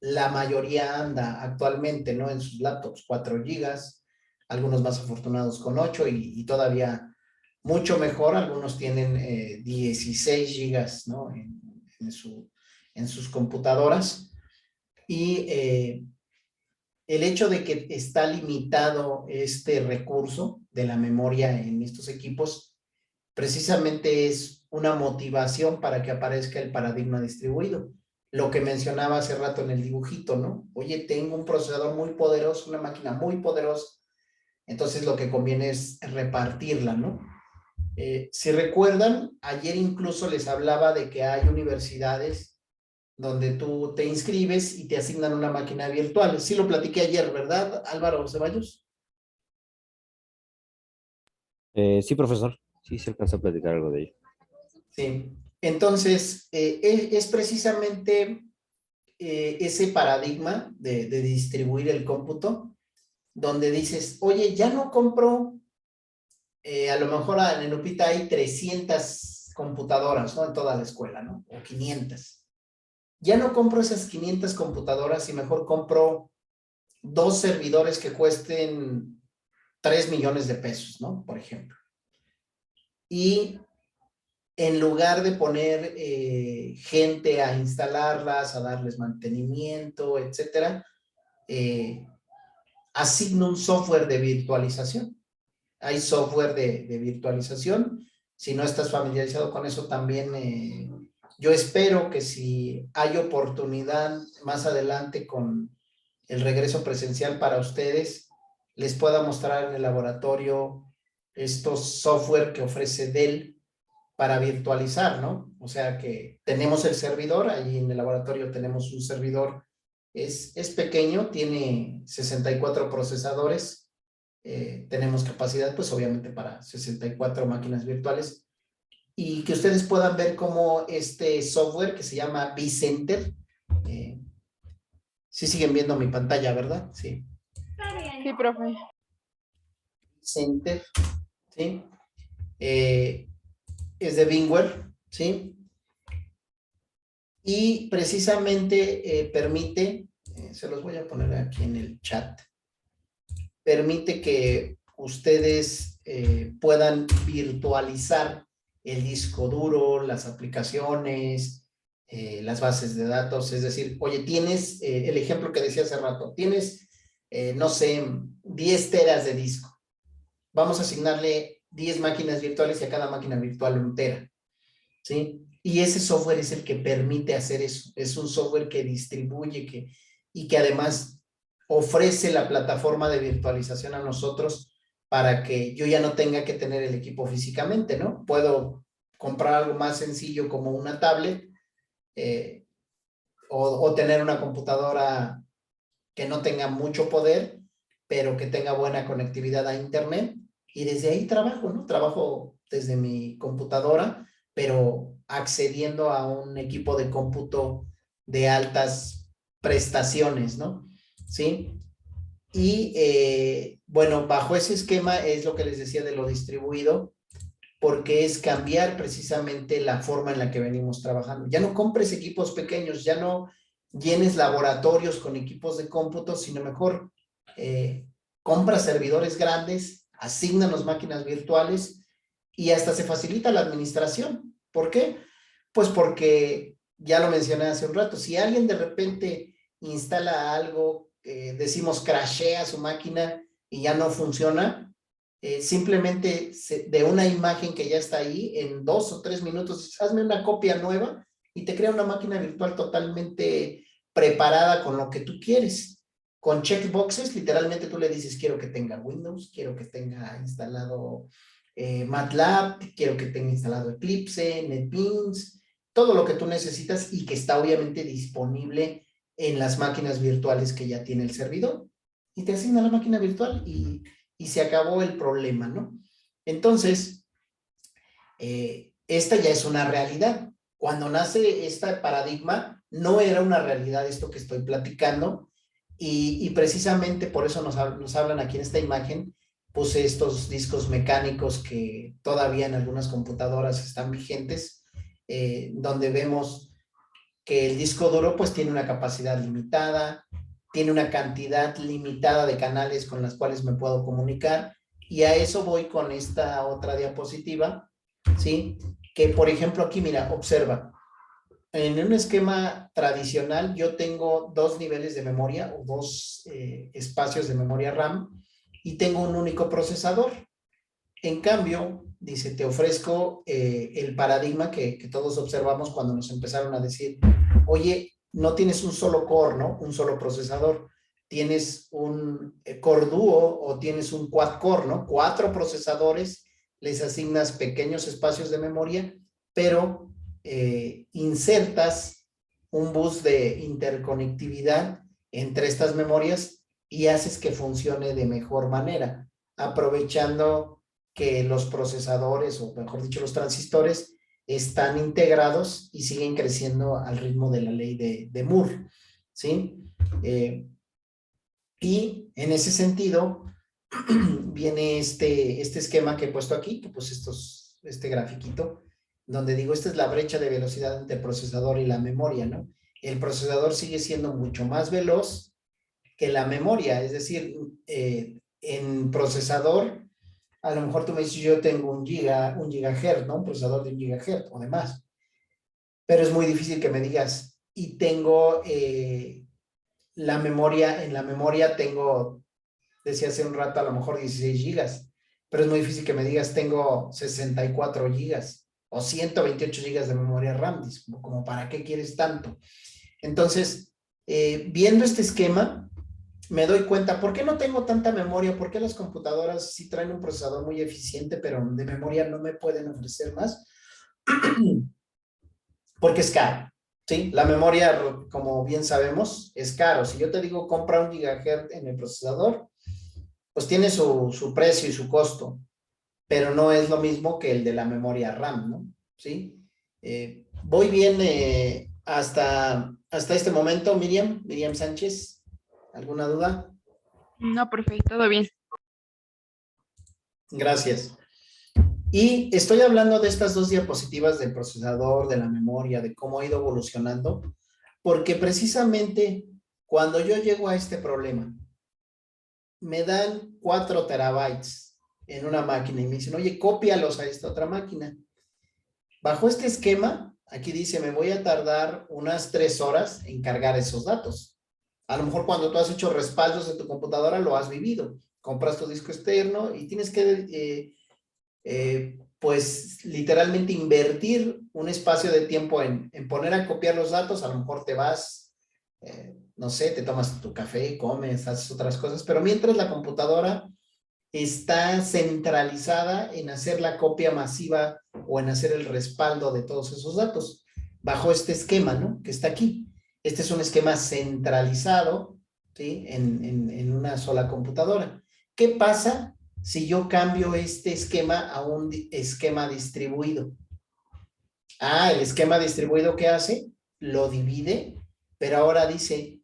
la mayoría anda actualmente, ¿no? En sus laptops 4 gigas, algunos más afortunados con 8 y todavía mucho mejor, algunos tienen 16 gigas, ¿no? En sus computadoras. Y el hecho de que está limitado este recurso de la memoria en estos equipos, precisamente es una motivación para que aparezca el paradigma distribuido. Lo que mencionaba hace rato en el dibujito, ¿no? Oye, tengo un procesador muy poderoso, una máquina muy poderosa, entonces lo que conviene es repartirla, ¿no? Si recuerdan, ayer incluso les hablaba de que hay universidades donde tú te inscribes y te asignan una máquina virtual. Sí lo platiqué ayer, ¿verdad, Álvaro Ceballos? Sí, profesor. Sí, se alcanzó a platicar algo de ello. Sí. Entonces, es precisamente ese paradigma de distribuir el cómputo, donde dices, oye, ya no compro, a lo mejor en Enupita hay 300 computadoras, ¿no? En toda la escuela, ¿no? O 500. Ya no compro esas 500 computadoras y mejor compro 2 servidores que cuesten 3 millones de pesos, ¿no? Por ejemplo. Y en lugar de poner gente a instalarlas, a darles mantenimiento, etcétera, asigno un software de virtualización. Hay software de virtualización. Si no estás familiarizado con eso, también yo espero que si hay oportunidad más adelante con el regreso presencial para ustedes, les pueda mostrar en el laboratorio estos software que ofrece Dell para virtualizar, ¿no? O sea que tenemos el servidor, ahí en el laboratorio tenemos un servidor, es pequeño, tiene 64 procesadores, tenemos capacidad, pues obviamente para 64 máquinas virtuales, y que ustedes puedan ver cómo este software que se llama vCenter, sí siguen viendo mi pantalla, ¿verdad? Sí. Sí, profe. Center, ¿sí? Es de VMware, ¿sí? Y precisamente permite, se los voy a poner aquí en el chat, permite que ustedes puedan virtualizar el disco duro, las aplicaciones, las bases de datos. Es decir, oye, tienes el ejemplo que decía hace rato, tienes, no sé, 10 teras de disco. Vamos a asignarle 10 máquinas virtuales y a cada máquina virtual 1 tera, ¿sí? Y ese software es el que permite hacer eso. Es un software que distribuye y que además ofrece la plataforma de virtualización a nosotros para que yo ya no tenga que tener el equipo físicamente, ¿no? Puedo comprar algo más sencillo como una tablet o tener una computadora que no tenga mucho poder, pero que tenga buena conectividad a internet y desde ahí trabajo, ¿no? Trabajo desde mi computadora, pero accediendo a un equipo de cómputo de altas prestaciones, ¿no? ¿Sí? Y bueno, bajo ese esquema es lo que les decía de lo distribuido, porque es cambiar precisamente la forma en la que venimos trabajando. Ya no compres equipos pequeños, ya no llenes laboratorios con equipos de cómputo, sino mejor compra servidores grandes, asígnanos máquinas virtuales y hasta se facilita la administración. ¿Por qué? Pues porque, ya lo mencioné hace un rato, si alguien de repente instala algo, decimos crashea su máquina y ya no funciona, simplemente de una imagen que ya está ahí, en 2 o 3 minutos, hazme una copia nueva y te crea una máquina virtual totalmente preparada con lo que tú quieres. Con checkboxes, literalmente tú le dices, quiero que tenga Windows, quiero que tenga instalado MATLAB, quiero que tenga instalado Eclipse, NetBeans, todo lo que tú necesitas y que está obviamente disponible en las máquinas virtuales que ya tiene el servidor. Y te asigna la máquina virtual y se acabó el problema, ¿no? Entonces, esta ya es una realidad. Cuando nace este paradigma, no era una realidad esto que estoy platicando y precisamente por eso nos hablan aquí en esta imagen, puse estos discos mecánicos que todavía en algunas computadoras están vigentes, donde vemos que el disco duro pues tiene una capacidad limitada, tiene una cantidad limitada de canales con las cuales me puedo comunicar, y a eso voy con esta otra diapositiva, ¿sí? Que por ejemplo aquí, mira, observa, en un esquema tradicional yo tengo 2 niveles de memoria o 2 espacios de memoria RAM y tengo un único procesador. En cambio, dice, te ofrezco el paradigma que todos observamos cuando nos empezaron a decir, oye, no tienes un solo core, ¿no? Un solo procesador. Tienes un core duo o tienes un quad core, ¿no? 4 procesadores, les asignas pequeños espacios de memoria, pero insertas un bus de interconectividad entre estas memorias y haces que funcione de mejor manera, aprovechando que los procesadores, o mejor dicho, los transistores, están integrados y siguen creciendo al ritmo de la ley de Moore, ¿sí? Y en ese sentido, viene este esquema que he puesto aquí, que pues este grafiquito, donde digo, esta es la brecha de velocidad entre el procesador y la memoria, ¿no? El procesador sigue siendo mucho más veloz que la memoria, es decir, en procesador, a lo mejor tú me dices, yo tengo un gigahertz, ¿no? Un procesador de 1 gigahertz o demás, pero es muy difícil que me digas, y tengo la memoria, en la memoria tengo, decía hace un rato, a lo mejor 16 gigas, pero es muy difícil que me digas, tengo 64 gigas o 128 gigas de memoria RAM, como para qué quieres tanto. Entonces, viendo este esquema, me doy cuenta, ¿por qué no tengo tanta memoria? ¿Por qué las computadoras sí traen un procesador muy eficiente, pero de memoria no me pueden ofrecer más? Porque es caro, ¿sí? La memoria, como bien sabemos, es caro. Si yo te digo, compra 1 gigahertz en el procesador, pues tiene su precio y su costo, pero no es lo mismo que el de la memoria RAM, ¿no? ¿Sí? Voy bien hasta este momento, Miriam Sánchez. ¿Alguna duda? No, profe, todo bien. Gracias. Y estoy hablando de estas 2 diapositivas del procesador, de la memoria, de cómo ha ido evolucionando, porque precisamente cuando yo llego a este problema, me dan 4 terabytes en una máquina y me dicen, oye, cópialos a esta otra máquina. Bajo este esquema, aquí dice, me voy a tardar unas 3 horas en cargar esos datos. A lo mejor cuando tú has hecho respaldos de tu computadora lo has vivido. Compras tu disco externo y tienes que, pues, literalmente invertir un espacio de tiempo en poner a copiar los datos. A lo mejor te vas, no sé, te tomas tu café, comes, haces otras cosas, pero mientras la computadora está centralizada en hacer la copia masiva o en hacer el respaldo de todos esos datos, bajo este esquema, ¿no? Que está aquí. Este es un esquema centralizado, ¿sí? En una sola computadora. ¿Qué pasa si yo cambio este esquema a un esquema distribuido? El esquema distribuido, ¿qué hace? Lo divide, pero ahora dice,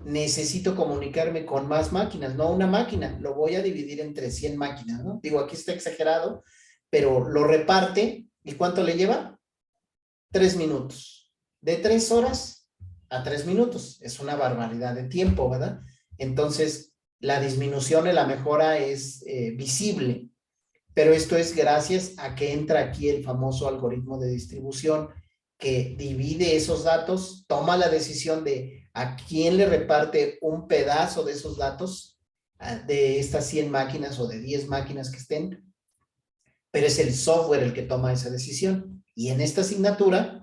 necesito comunicarme con más máquinas, no una máquina, lo voy a dividir entre 100 máquinas, ¿no? Digo, aquí está exagerado, pero lo reparte, ¿y cuánto le lleva? 3 minutos. De 3 horas a 3 minutos. Es una barbaridad de tiempo, ¿verdad? Entonces, la disminución y la mejora es visible, pero esto es gracias a que entra aquí el famoso algoritmo de distribución que divide esos datos, toma la decisión de a quién le reparte un pedazo de esos datos, de estas 100 máquinas o de 10 máquinas que estén, pero es el software el que toma esa decisión. Y en esta asignatura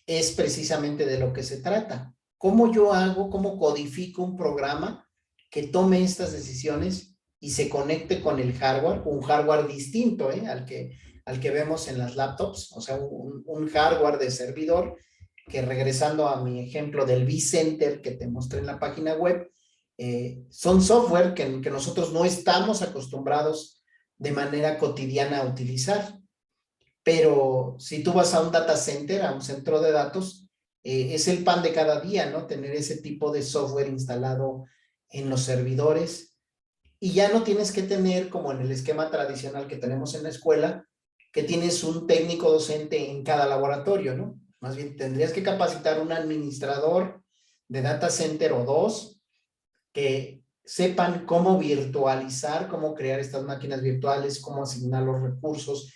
es precisamente de lo que se trata. ¿Cómo yo hago, cómo codifico un programa que tome estas decisiones y se conecte con el hardware, un hardware distinto al que vemos en las laptops, o sea, un hardware de servidor que, regresando a mi ejemplo del vCenter que te mostré en la página web, son software que nosotros no estamos acostumbrados de manera cotidiana a utilizar. Pero si tú vas a un data center, a un centro de datos, es el pan de cada día, ¿no? Tener ese tipo de software instalado en los servidores. Y ya no tienes que tener, como en el esquema tradicional que tenemos en la escuela, que tienes un técnico docente en cada laboratorio, ¿no? más bien tendrías que capacitar un administrador de data center o dos que sepan cómo virtualizar, cómo crear estas máquinas virtuales, cómo asignar los recursos,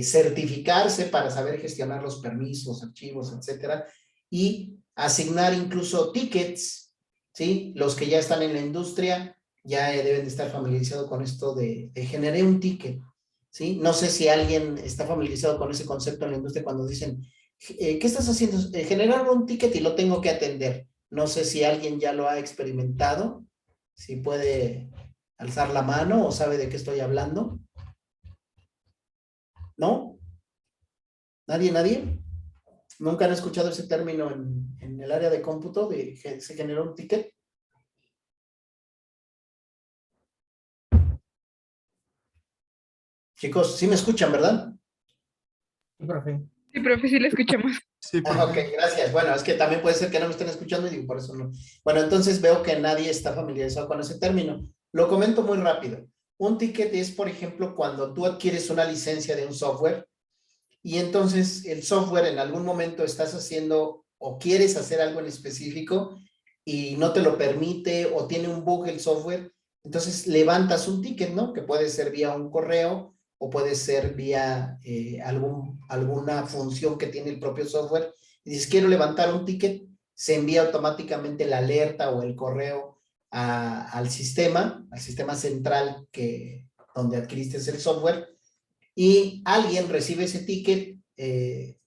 certificarse para saber gestionar los permisos, archivos, etcétera, y asignar incluso tickets, ¿sí? Los que ya están en la industria ya deben de estar familiarizados con esto de generé un ticket, ¿sí? No sé si alguien está familiarizado con ese concepto en la industria cuando dicen, ¿qué estás haciendo? Generar un ticket y lo tengo que atender. No sé si alguien ya lo ha experimentado, si puede alzar la mano o sabe de qué estoy hablando. ¿No? ¿Nadie? ¿Nunca han escuchado ese término en el área de cómputo de que se generó un ticket? Chicos, sí me escuchan, ¿verdad? Sí, profe. Sí, profe, sí le escuchamos. Sí, Ah, ok, profe. gracias. Bueno, es que también puede ser que no me estén escuchando y digo, por eso no. Bueno, entonces veo que nadie está familiarizado con ese término. Lo comento muy rápido. Un ticket es, por ejemplo, cuando tú adquieres una licencia de un software y entonces el software en algún momento estás haciendo o quieres hacer algo en específico y no te lo permite o tiene un bug el software, entonces levantas un ticket, ¿no? Que puede ser vía un correo o puede ser vía alguna función que tiene el propio software. Y dices, quiero levantar un ticket, se envía automáticamente la alerta o el correo al sistema central donde adquiriste el software, y alguien recibe ese ticket,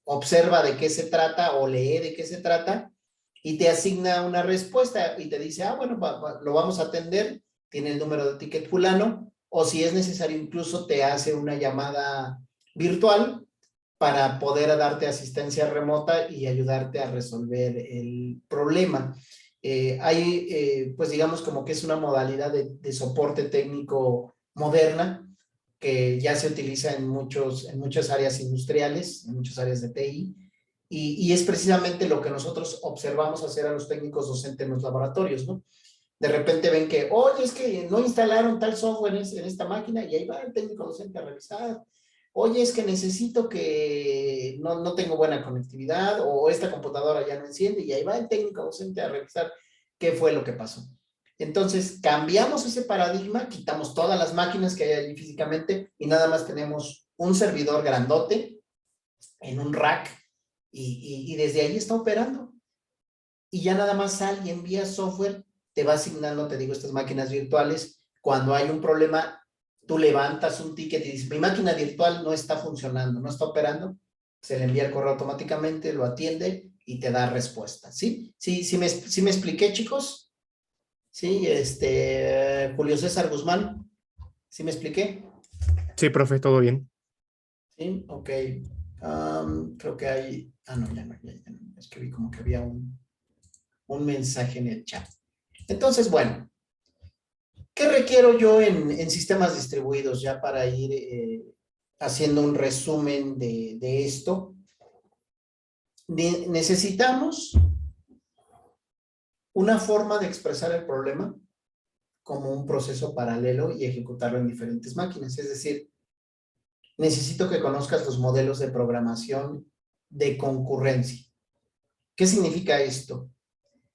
observa de qué se trata o lee de qué se trata y te asigna una respuesta y te dice, bueno, lo vamos a atender, tiene el número de ticket fulano, o si es necesario incluso te hace una llamada virtual para poder darte asistencia remota y ayudarte a resolver el problema. Pues digamos como que es una modalidad de soporte técnico moderna que ya se utiliza en muchas áreas industriales, en muchas áreas de TI, y es precisamente lo que nosotros observamos hacer a los técnicos docentes en los laboratorios, ¿no? De repente ven que, oye, es que no instalaron tal software en esta máquina, y ahí va el técnico docente a revisar. Oye, es que necesito que no tengo buena conectividad, o esta computadora ya no enciende, y ahí va el técnico docente a revisar qué fue lo que pasó. Entonces, cambiamos ese paradigma, quitamos todas las máquinas que hay allí físicamente y nada más tenemos un servidor grandote en un rack y desde ahí está operando. Y ya nada más alguien vía software te va asignando, te digo, estas máquinas virtuales. Cuando hay un problema, tú levantas un ticket y dices, mi máquina virtual no está funcionando, no está operando. Se le envía el correo automáticamente, lo atiende y te da respuesta. ¿Sí? ¿Sí me expliqué, chicos? Sí, Julio César Guzmán, ¿sí me expliqué? Sí, profe, todo bien. Sí, ok. Creo que hay, no, ya no, es que vi como que había un mensaje en el chat. Entonces, bueno, ¿qué requiero yo en sistemas distribuidos ya para ir haciendo un resumen de esto? Necesitamos una forma de expresar el problema como un proceso paralelo y ejecutarlo en diferentes máquinas. Es decir, necesito que conozcas los modelos de programación de concurrencia. ¿Qué significa esto?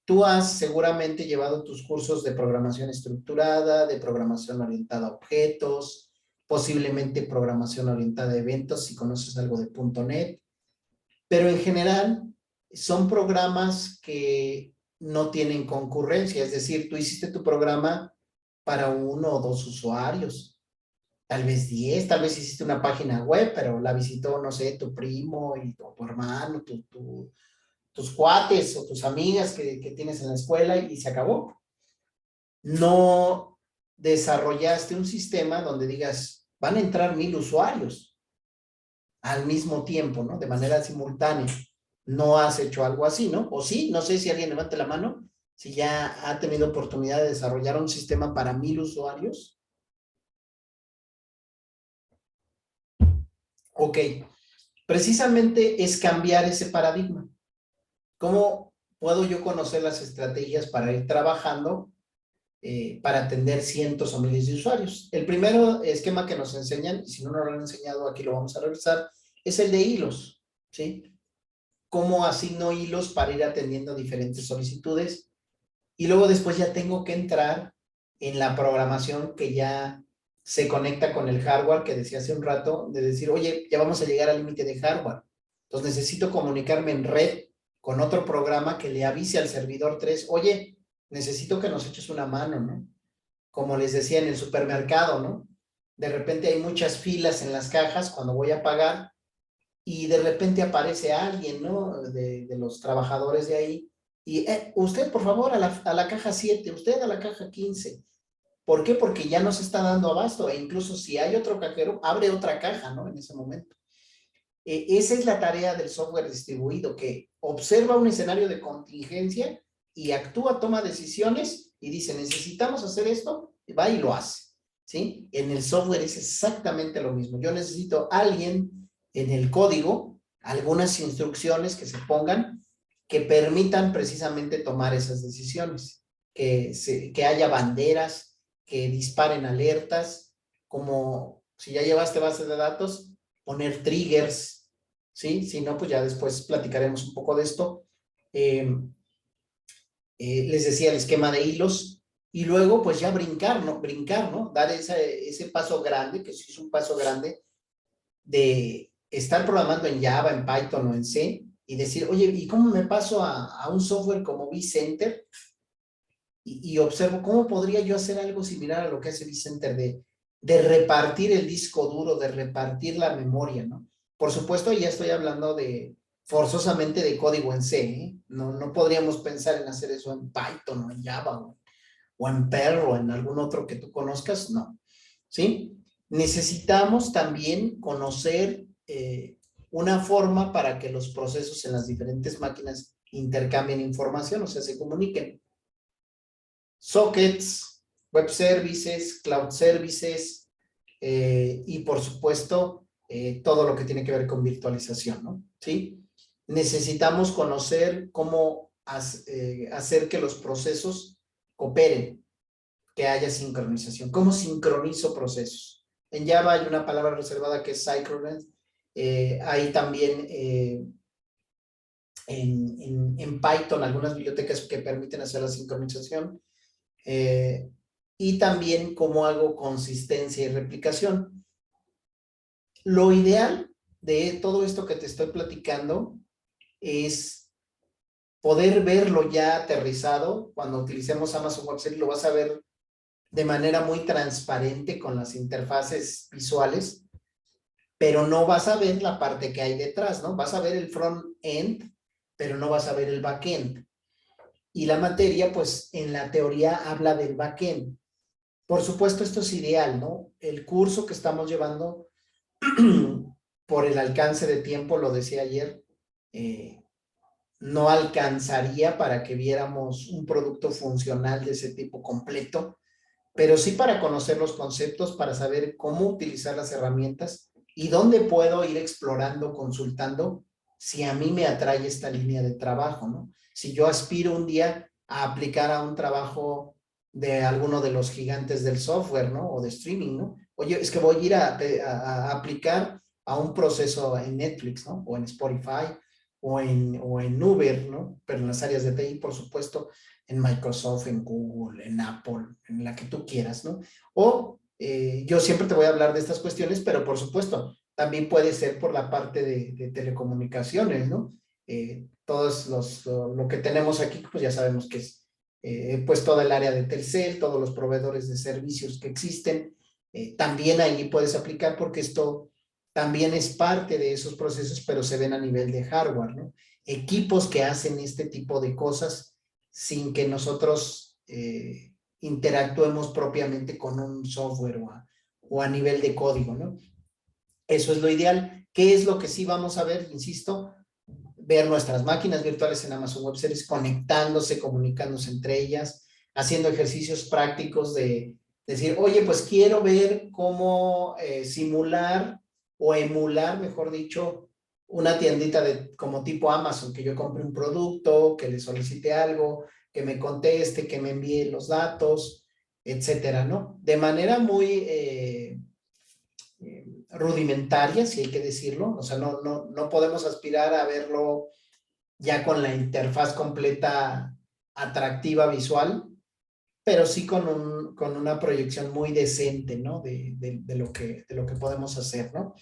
Tú has seguramente llevado tus cursos de programación estructurada, de programación orientada a objetos, posiblemente programación orientada a eventos, si conoces algo de .NET, pero en general son programas que no tienen concurrencia, es decir, tú hiciste tu programa para 1 o 2 usuarios, tal vez 10, tal vez hiciste una página web, pero la visitó, no sé, tu primo y tu hermano, tus cuates o tus amigas que tienes en la escuela y se acabó. No desarrollaste un sistema donde digas, van a entrar 1000 usuarios al mismo tiempo, ¿no? De manera simultánea. No has hecho algo así, ¿no? O sí, no sé si alguien levante la mano, si ya ha tenido oportunidad de desarrollar un sistema para 1000 usuarios. Ok, precisamente es cambiar ese paradigma. ¿Cómo puedo yo conocer las estrategias para ir trabajando para atender cientos o miles de usuarios? El primero esquema que nos enseñan, y si no nos lo han enseñado, aquí lo vamos a revisar, es el de hilos, ¿sí? cómo asigno hilos para ir atendiendo diferentes solicitudes. Y luego después ya tengo que entrar en la programación que ya se conecta con el hardware que decía hace un rato, de decir, oye, ya vamos a llegar al límite de hardware. Entonces necesito comunicarme en red con otro programa que le avise al servidor 3, oye, necesito que nos eches una mano, ¿no? Como les decía en el supermercado, ¿no? De repente hay muchas filas en las cajas cuando voy a pagar y de repente aparece alguien, ¿no? De los trabajadores de ahí y usted, por favor, a la caja 7, usted a la caja 15. ¿Por qué? Porque ya no se está dando abasto e incluso si hay otro cajero, abre otra caja, ¿no? En ese momento. Esa es la tarea del software distribuido, que observa un escenario de contingencia y actúa, toma decisiones y dice, necesitamos hacer esto, y va y lo hace, ¿sí? En el software es exactamente lo mismo. Yo necesito a alguien en el código, algunas instrucciones que se pongan que permitan precisamente tomar esas decisiones, que haya banderas, que disparen alertas, como si ya llevaste base de datos, poner triggers, ¿sí? Si no, pues ya después platicaremos un poco de esto. Les decía el esquema de hilos, y luego pues ya brincar, ¿no? Dar ese paso grande, que sí es un paso grande, de estar programando en Java, en Python o en C, y decir, oye, ¿y cómo me paso a un software como vCenter? Y observo cómo podría yo hacer algo similar a lo que hace vCenter de repartir el disco duro, de repartir la memoria, ¿no? Por supuesto, ya estoy hablando forzosamente de código en C, ¿eh? No podríamos pensar en hacer eso en Python o en Java o en Perl o en algún otro que tú conozcas, no, ¿sí? Necesitamos también conocer una forma para que los procesos en las diferentes máquinas intercambien información, o sea, se comuniquen. Sockets, web services, cloud services y por supuesto todo lo que tiene que ver con virtualización, ¿no? ¿Sí? Necesitamos conocer cómo hacer que los procesos cooperen, que haya sincronización. ¿Cómo sincronizo procesos? En Java hay una palabra reservada que es synchronize. Hay también en Python algunas bibliotecas que permiten hacer la sincronización. Y también cómo hago consistencia y replicación. Lo ideal de todo esto que te estoy platicando es poder verlo ya aterrizado. Cuando utilicemos Amazon Web Services lo vas a ver de manera muy transparente con las interfaces visuales, pero no vas a ver la parte que hay detrás, ¿no? Vas a ver el front-end, pero no vas a ver el back-end. Y la materia, pues, en la teoría habla del back-end. Por supuesto, esto es ideal, ¿no? El curso que estamos llevando, por el alcance de tiempo, lo decía ayer, no alcanzaría para que viéramos un producto funcional de ese tipo completo, pero sí para conocer los conceptos, para saber cómo utilizar las herramientas y dónde puedo ir explorando, consultando, si a mí me atrae esta línea de trabajo, ¿no? Si yo aspiro un día a aplicar a un trabajo de alguno de los gigantes del software, ¿no? O de streaming, ¿no? Oye, es que voy a ir a aplicar a un proceso en Netflix, ¿no? O en Spotify, o en Uber, ¿no? Pero en las áreas de TI, por supuesto, en Microsoft, en Google, en Apple, en la que tú quieras, ¿no? O yo siempre te voy a hablar de estas cuestiones, pero por supuesto, también puede ser por la parte de telecomunicaciones, ¿no? Lo que tenemos aquí, pues ya sabemos que es pues toda el área de Telcel, todos los proveedores de servicios que existen, también ahí puedes aplicar porque esto también es parte de esos procesos, pero se ven a nivel de hardware, ¿no? Equipos que hacen este tipo de cosas sin que nosotros interactuemos propiamente con un software o a nivel de código, ¿no? Eso es lo ideal. ¿Qué es lo que sí vamos a ver? Insisto, ver nuestras máquinas virtuales en Amazon Web Services, conectándose, comunicándose entre ellas, haciendo ejercicios prácticos de decir, oye, pues quiero ver cómo simular o emular, mejor dicho, una tiendita como tipo Amazon, que yo compre un producto, que le solicite algo, que me conteste, que me envíe los datos, etcétera, ¿no? De manera muy rudimentaria, si hay que decirlo, o sea, no podemos aspirar a verlo ya con la interfaz completa atractiva visual, pero sí con una proyección muy decente, ¿no? De lo que podemos hacer, ¿no?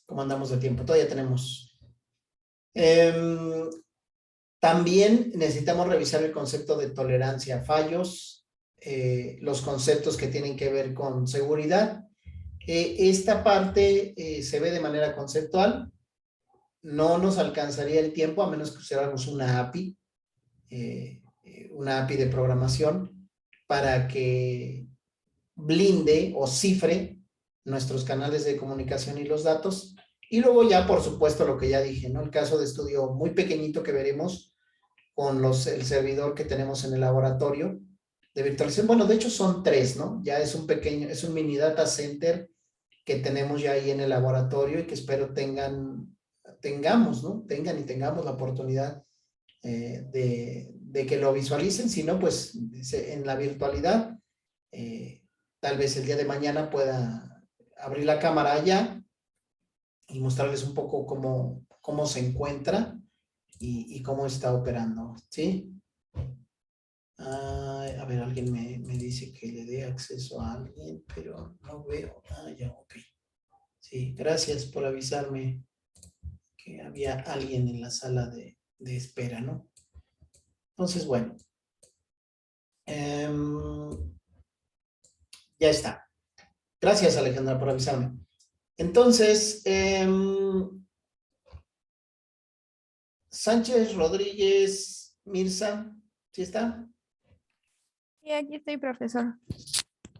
¿Cómo andamos de tiempo? Todavía tenemos. También necesitamos revisar el concepto de tolerancia a fallos, los conceptos que tienen que ver con seguridad. Esta parte se ve de manera conceptual. No nos alcanzaría el tiempo a menos que usáramos una API de programación para que blinde o cifre nuestros canales de comunicación y los datos. Y luego ya, por supuesto, lo que ya dije, ¿no? El caso de estudio muy pequeñito que veremos con el servidor que tenemos en el laboratorio de virtualización. Bueno, de hecho son 3, ¿no? Ya es un mini data center que tenemos ya ahí en el laboratorio y que espero tengamos la oportunidad de que lo visualicen. Si no, pues en la virtualidad, tal vez el día de mañana pueda abrir la cámara allá y mostrarles un poco cómo se encuentra y cómo está operando, ¿sí? A ver, alguien me dice que le dé acceso a alguien, pero no veo. Ya, ok. Sí, gracias por avisarme que había alguien en la sala de espera, ¿no? Entonces, bueno. Ya está. Gracias, Alejandra, por avisarme. Entonces, Sánchez, Rodríguez, Mirza, ¿sí está? Sí, aquí estoy, profesor.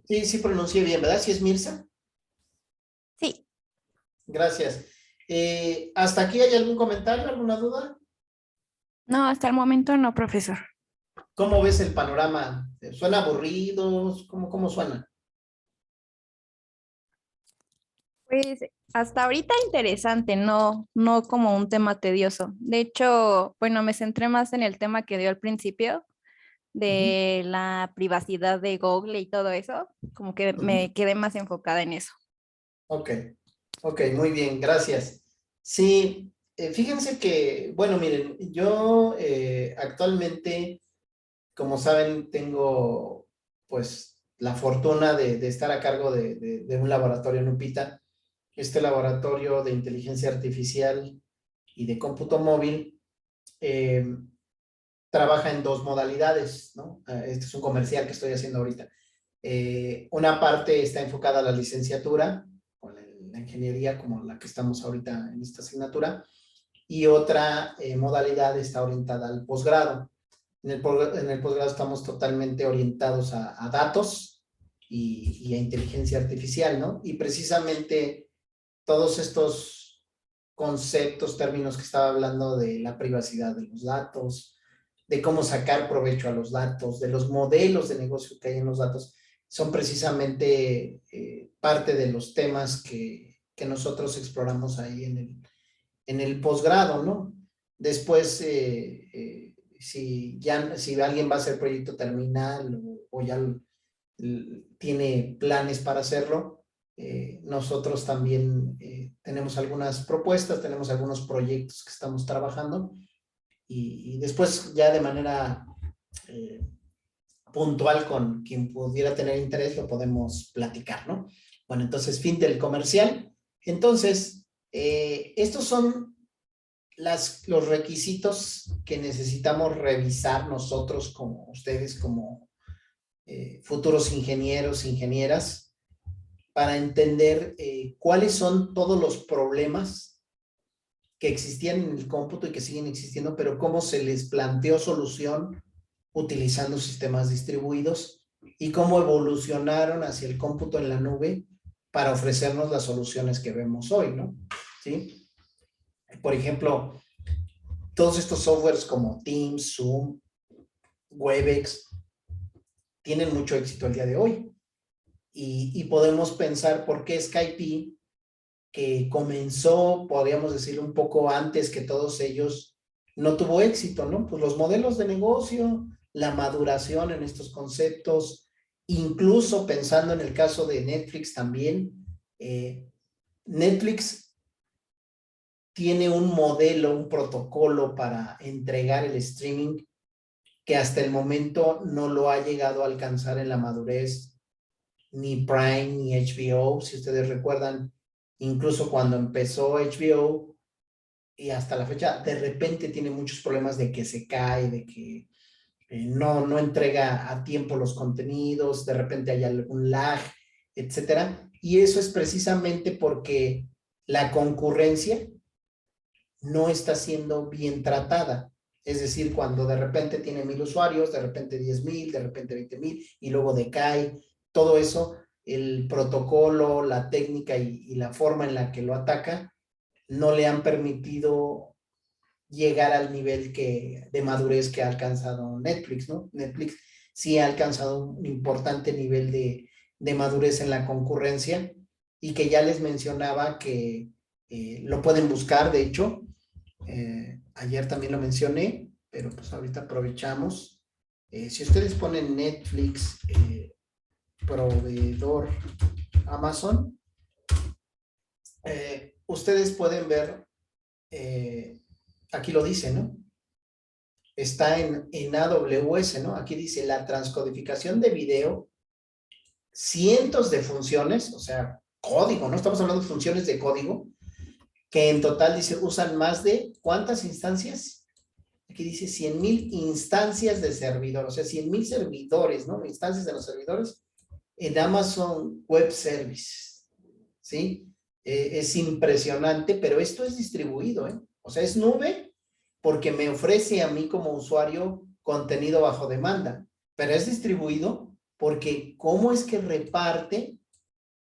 Sí pronuncié bien, ¿verdad? ¿Sí es Mirza? Sí. Gracias. ¿Hasta aquí hay algún comentario, alguna duda? No, hasta el momento no, profesor. ¿Cómo ves el panorama? ¿Suena aburrido? ¿Cómo suena? Pues hasta ahorita interesante, no como un tema tedioso. De hecho, bueno, me centré más en el tema que dio al principio de la privacidad de Google y todo eso, como que me quedé más enfocada en eso. Ok, muy bien, gracias. Sí, fíjense que, bueno, miren, yo actualmente, como saben, tengo pues la fortuna de estar a cargo de un laboratorio en UPITA. Este laboratorio de inteligencia artificial y de cómputo móvil trabaja en 2 modalidades, ¿no? Este es un comercial que estoy haciendo ahorita. Una parte está enfocada a la licenciatura, con la ingeniería como la que estamos ahorita en esta asignatura, y otra modalidad está orientada al posgrado. En el posgrado estamos totalmente orientados a datos y a inteligencia artificial, ¿no? Y precisamente todos estos conceptos, términos que estaba hablando de la privacidad de los datos, de cómo sacar provecho a los datos, de los modelos de negocio que hay en los datos, son precisamente parte de los temas que nosotros exploramos ahí en el posgrado, ¿no? Después, si alguien va a hacer proyecto terminal o ya tiene planes para hacerlo, nosotros también tenemos algunas propuestas, tenemos algunos proyectos que estamos trabajando y después ya de manera puntual con quien pudiera tener interés lo podemos platicar, ¿no? Bueno, entonces fin del comercial. Entonces, estos son los requisitos que necesitamos revisar nosotros como ustedes, como futuros ingenieros, ingenieras, para entender cuáles son todos los problemas que existían en el cómputo y que siguen existiendo, pero cómo se les planteó solución utilizando sistemas distribuidos y cómo evolucionaron hacia el cómputo en la nube para ofrecernos las soluciones que vemos hoy, ¿no? ¿Sí? Por ejemplo, todos estos softwares como Teams, Zoom, Webex, tienen mucho éxito el día de hoy. Y podemos pensar por qué Skype, que comenzó, podríamos decir, un poco antes que todos ellos, no tuvo éxito, ¿no? Pues los modelos de negocio, la maduración en estos conceptos, incluso pensando en el caso de Netflix también. Netflix tiene un modelo, un protocolo para entregar el streaming que hasta el momento no lo ha llegado a alcanzar en la madurez ni Prime ni HBO. Si ustedes recuerdan, incluso cuando empezó HBO y hasta la fecha, de repente tiene muchos problemas de que se cae, de que no entrega a tiempo los contenidos, de repente hay algún lag, etcétera. Y eso es precisamente porque la concurrencia no está siendo bien tratada. Es decir, cuando de repente tiene 1,000 usuarios, de repente 10,000, de repente 20,000 y luego decae, todo eso, el protocolo, la técnica y la forma en la que lo ataca no le han permitido llegar al nivel de madurez que ha alcanzado Netflix, ¿no? Netflix sí ha alcanzado un importante nivel de madurez en la concurrencia y que ya les mencionaba que lo pueden buscar, de hecho, ayer también lo mencioné, pero pues ahorita aprovechamos. Si ustedes ponen Netflix, proveedor Amazon, ustedes pueden ver, aquí lo dice, ¿no? Está en AWS, ¿no? Aquí dice la transcodificación de video, cientos de funciones, o sea, código, ¿no? Estamos hablando de funciones de código, que en total dice, usan más de, ¿cuántas instancias? Aquí dice 100,000 instancias de servidor, o sea, 100,000 servidores, ¿no? Instancias de los servidores en Amazon Web Service, ¿sí? Es impresionante, pero esto es distribuido, ¿eh? O sea, es nube porque me ofrece a mí como usuario contenido bajo demanda, pero es distribuido porque ¿cómo es que reparte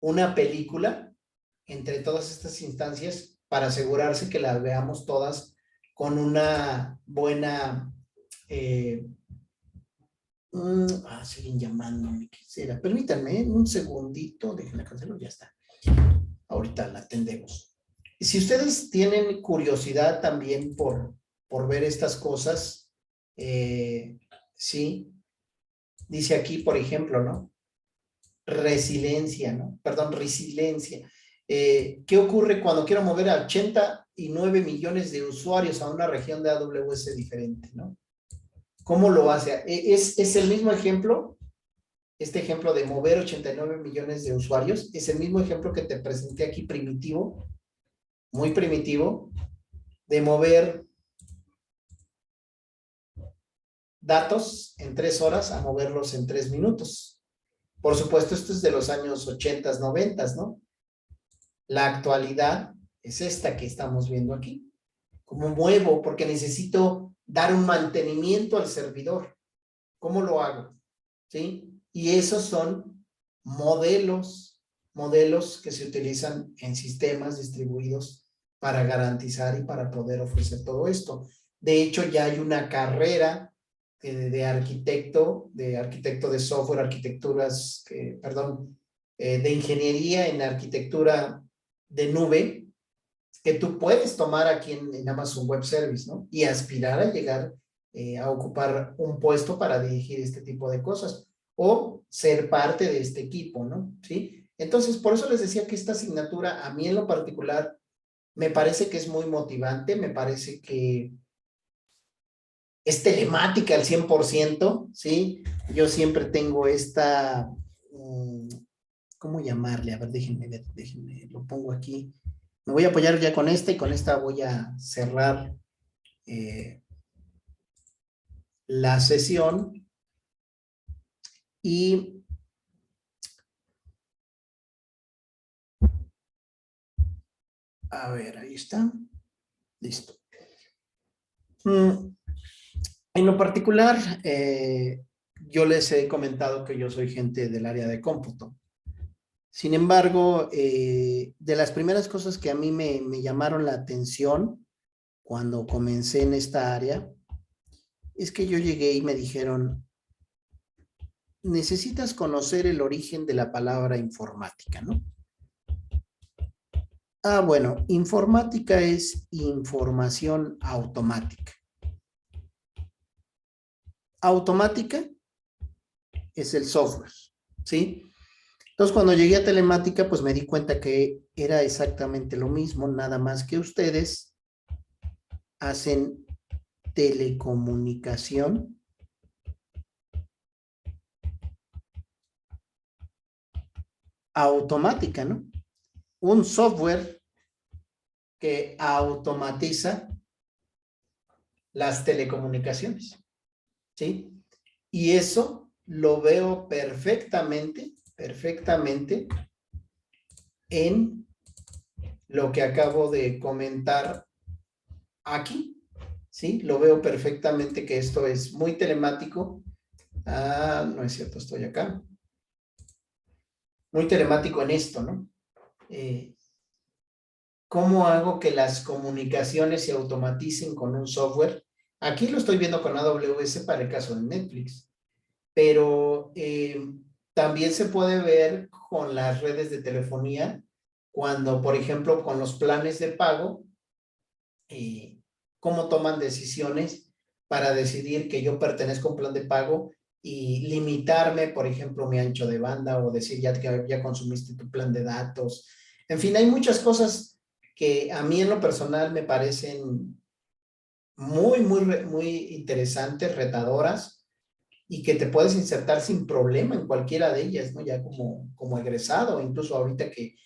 una película entre todas estas instancias para asegurarse que las veamos todas con una buena... siguen llamándome, quisiera. Permítanme un segundito, déjenme cancelar, ya está. Ahorita la atendemos. Si ustedes tienen curiosidad también por ver estas cosas, sí, dice aquí, por ejemplo, ¿no? Resiliencia, ¿no? Perdón, resiliencia. ¿Qué ocurre cuando quiero mover a 89 millones de usuarios a una región de AWS diferente, ¿no? ¿Cómo lo hace? Es el mismo ejemplo, este ejemplo de mover 89 millones de usuarios, es el mismo ejemplo que te presenté aquí primitivo, muy primitivo, de mover datos en 3 horas a moverlos en 3 minutos. Por supuesto, esto es de los años 80, 90, ¿no? La actualidad es esta que estamos viendo aquí. ¿Cómo muevo? Porque necesito dar un mantenimiento al servidor. ¿Cómo lo hago? ¿Sí? Y esos son modelos que se utilizan en sistemas distribuidos para garantizar y para poder ofrecer todo esto. De hecho, ya hay una carrera de arquitecto de software, de ingeniería en arquitectura de nube, que tú puedes tomar aquí en Amazon Web Service, ¿no? Y aspirar a llegar a ocupar un puesto para dirigir este tipo de cosas o ser parte de este equipo, ¿no? ¿Sí? Entonces, por eso les decía que esta asignatura, a mí en lo particular, me parece que es muy motivante, me parece que es telemática al 100%, ¿sí? Yo siempre tengo esta, ¿cómo llamarle? A ver, déjenme, lo pongo aquí. Me voy a apoyar ya con esta y con esta voy a cerrar la sesión. Y a ver, ahí está. Listo. En lo particular, yo les he comentado que yo soy gente del área de cómputo. Sin embargo, de las primeras cosas que a mí me llamaron la atención cuando comencé en esta área, es que yo llegué y me dijeron, necesitas conocer el origen de la palabra informática, ¿no? Ah, bueno, informática es información automática. Automática es el software, ¿sí? Entonces, cuando llegué a telemática, pues me di cuenta que era exactamente lo mismo, nada más que ustedes hacen telecomunicación automática, ¿no? Un software que automatiza las telecomunicaciones, ¿sí? Y eso lo veo perfectamente en lo que acabo de comentar aquí, ¿sí? Lo veo perfectamente que esto es muy telemático. Ah, no es cierto, estoy acá. Muy telemático en esto, ¿no? ¿Cómo hago que las comunicaciones se automaticen con un software? Aquí lo estoy viendo con AWS para el caso de Netflix, pero también se puede ver con las redes de telefonía cuando, por ejemplo, con los planes de pago, cómo toman decisiones para decidir que yo pertenezco a un plan de pago y limitarme, por ejemplo, mi ancho de banda o decir ya consumiste tu plan de datos. En fin, hay muchas cosas que a mí en lo personal me parecen muy interesantes, retadoras, y que te puedes insertar sin problema en cualquiera de ellas, ¿no? Ya como egresado, incluso ahorita que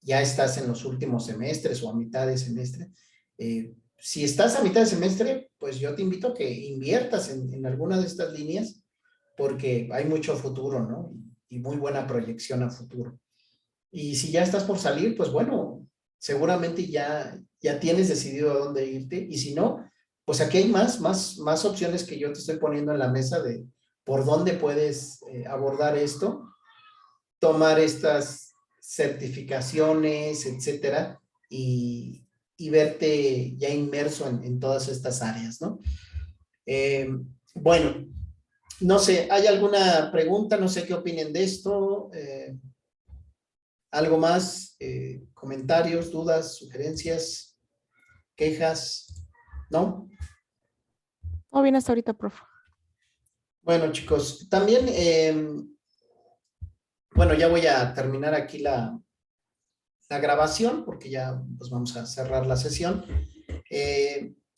ya estás en los últimos semestres o a mitad de semestre. Si estás a mitad de semestre, pues yo te invito a que inviertas en alguna de estas líneas porque hay mucho futuro, ¿no? Y muy buena proyección a futuro. Y si ya estás por salir, pues bueno, seguramente ya tienes decidido a dónde irte. Y si no, pues aquí hay más opciones que yo te estoy poniendo en la mesa de por dónde puedes abordar esto, tomar estas certificaciones, etcétera, y verte ya inmerso en todas estas áreas, ¿no? Bueno, no sé, ¿hay alguna pregunta? No sé qué opinen de esto. ¿Algo más? ¿Comentarios, dudas, sugerencias, quejas? ¿No? Todo bien hasta ahorita, profe. Bueno, chicos, también, bueno, ya voy a terminar aquí la grabación porque ya pues vamos a cerrar la sesión.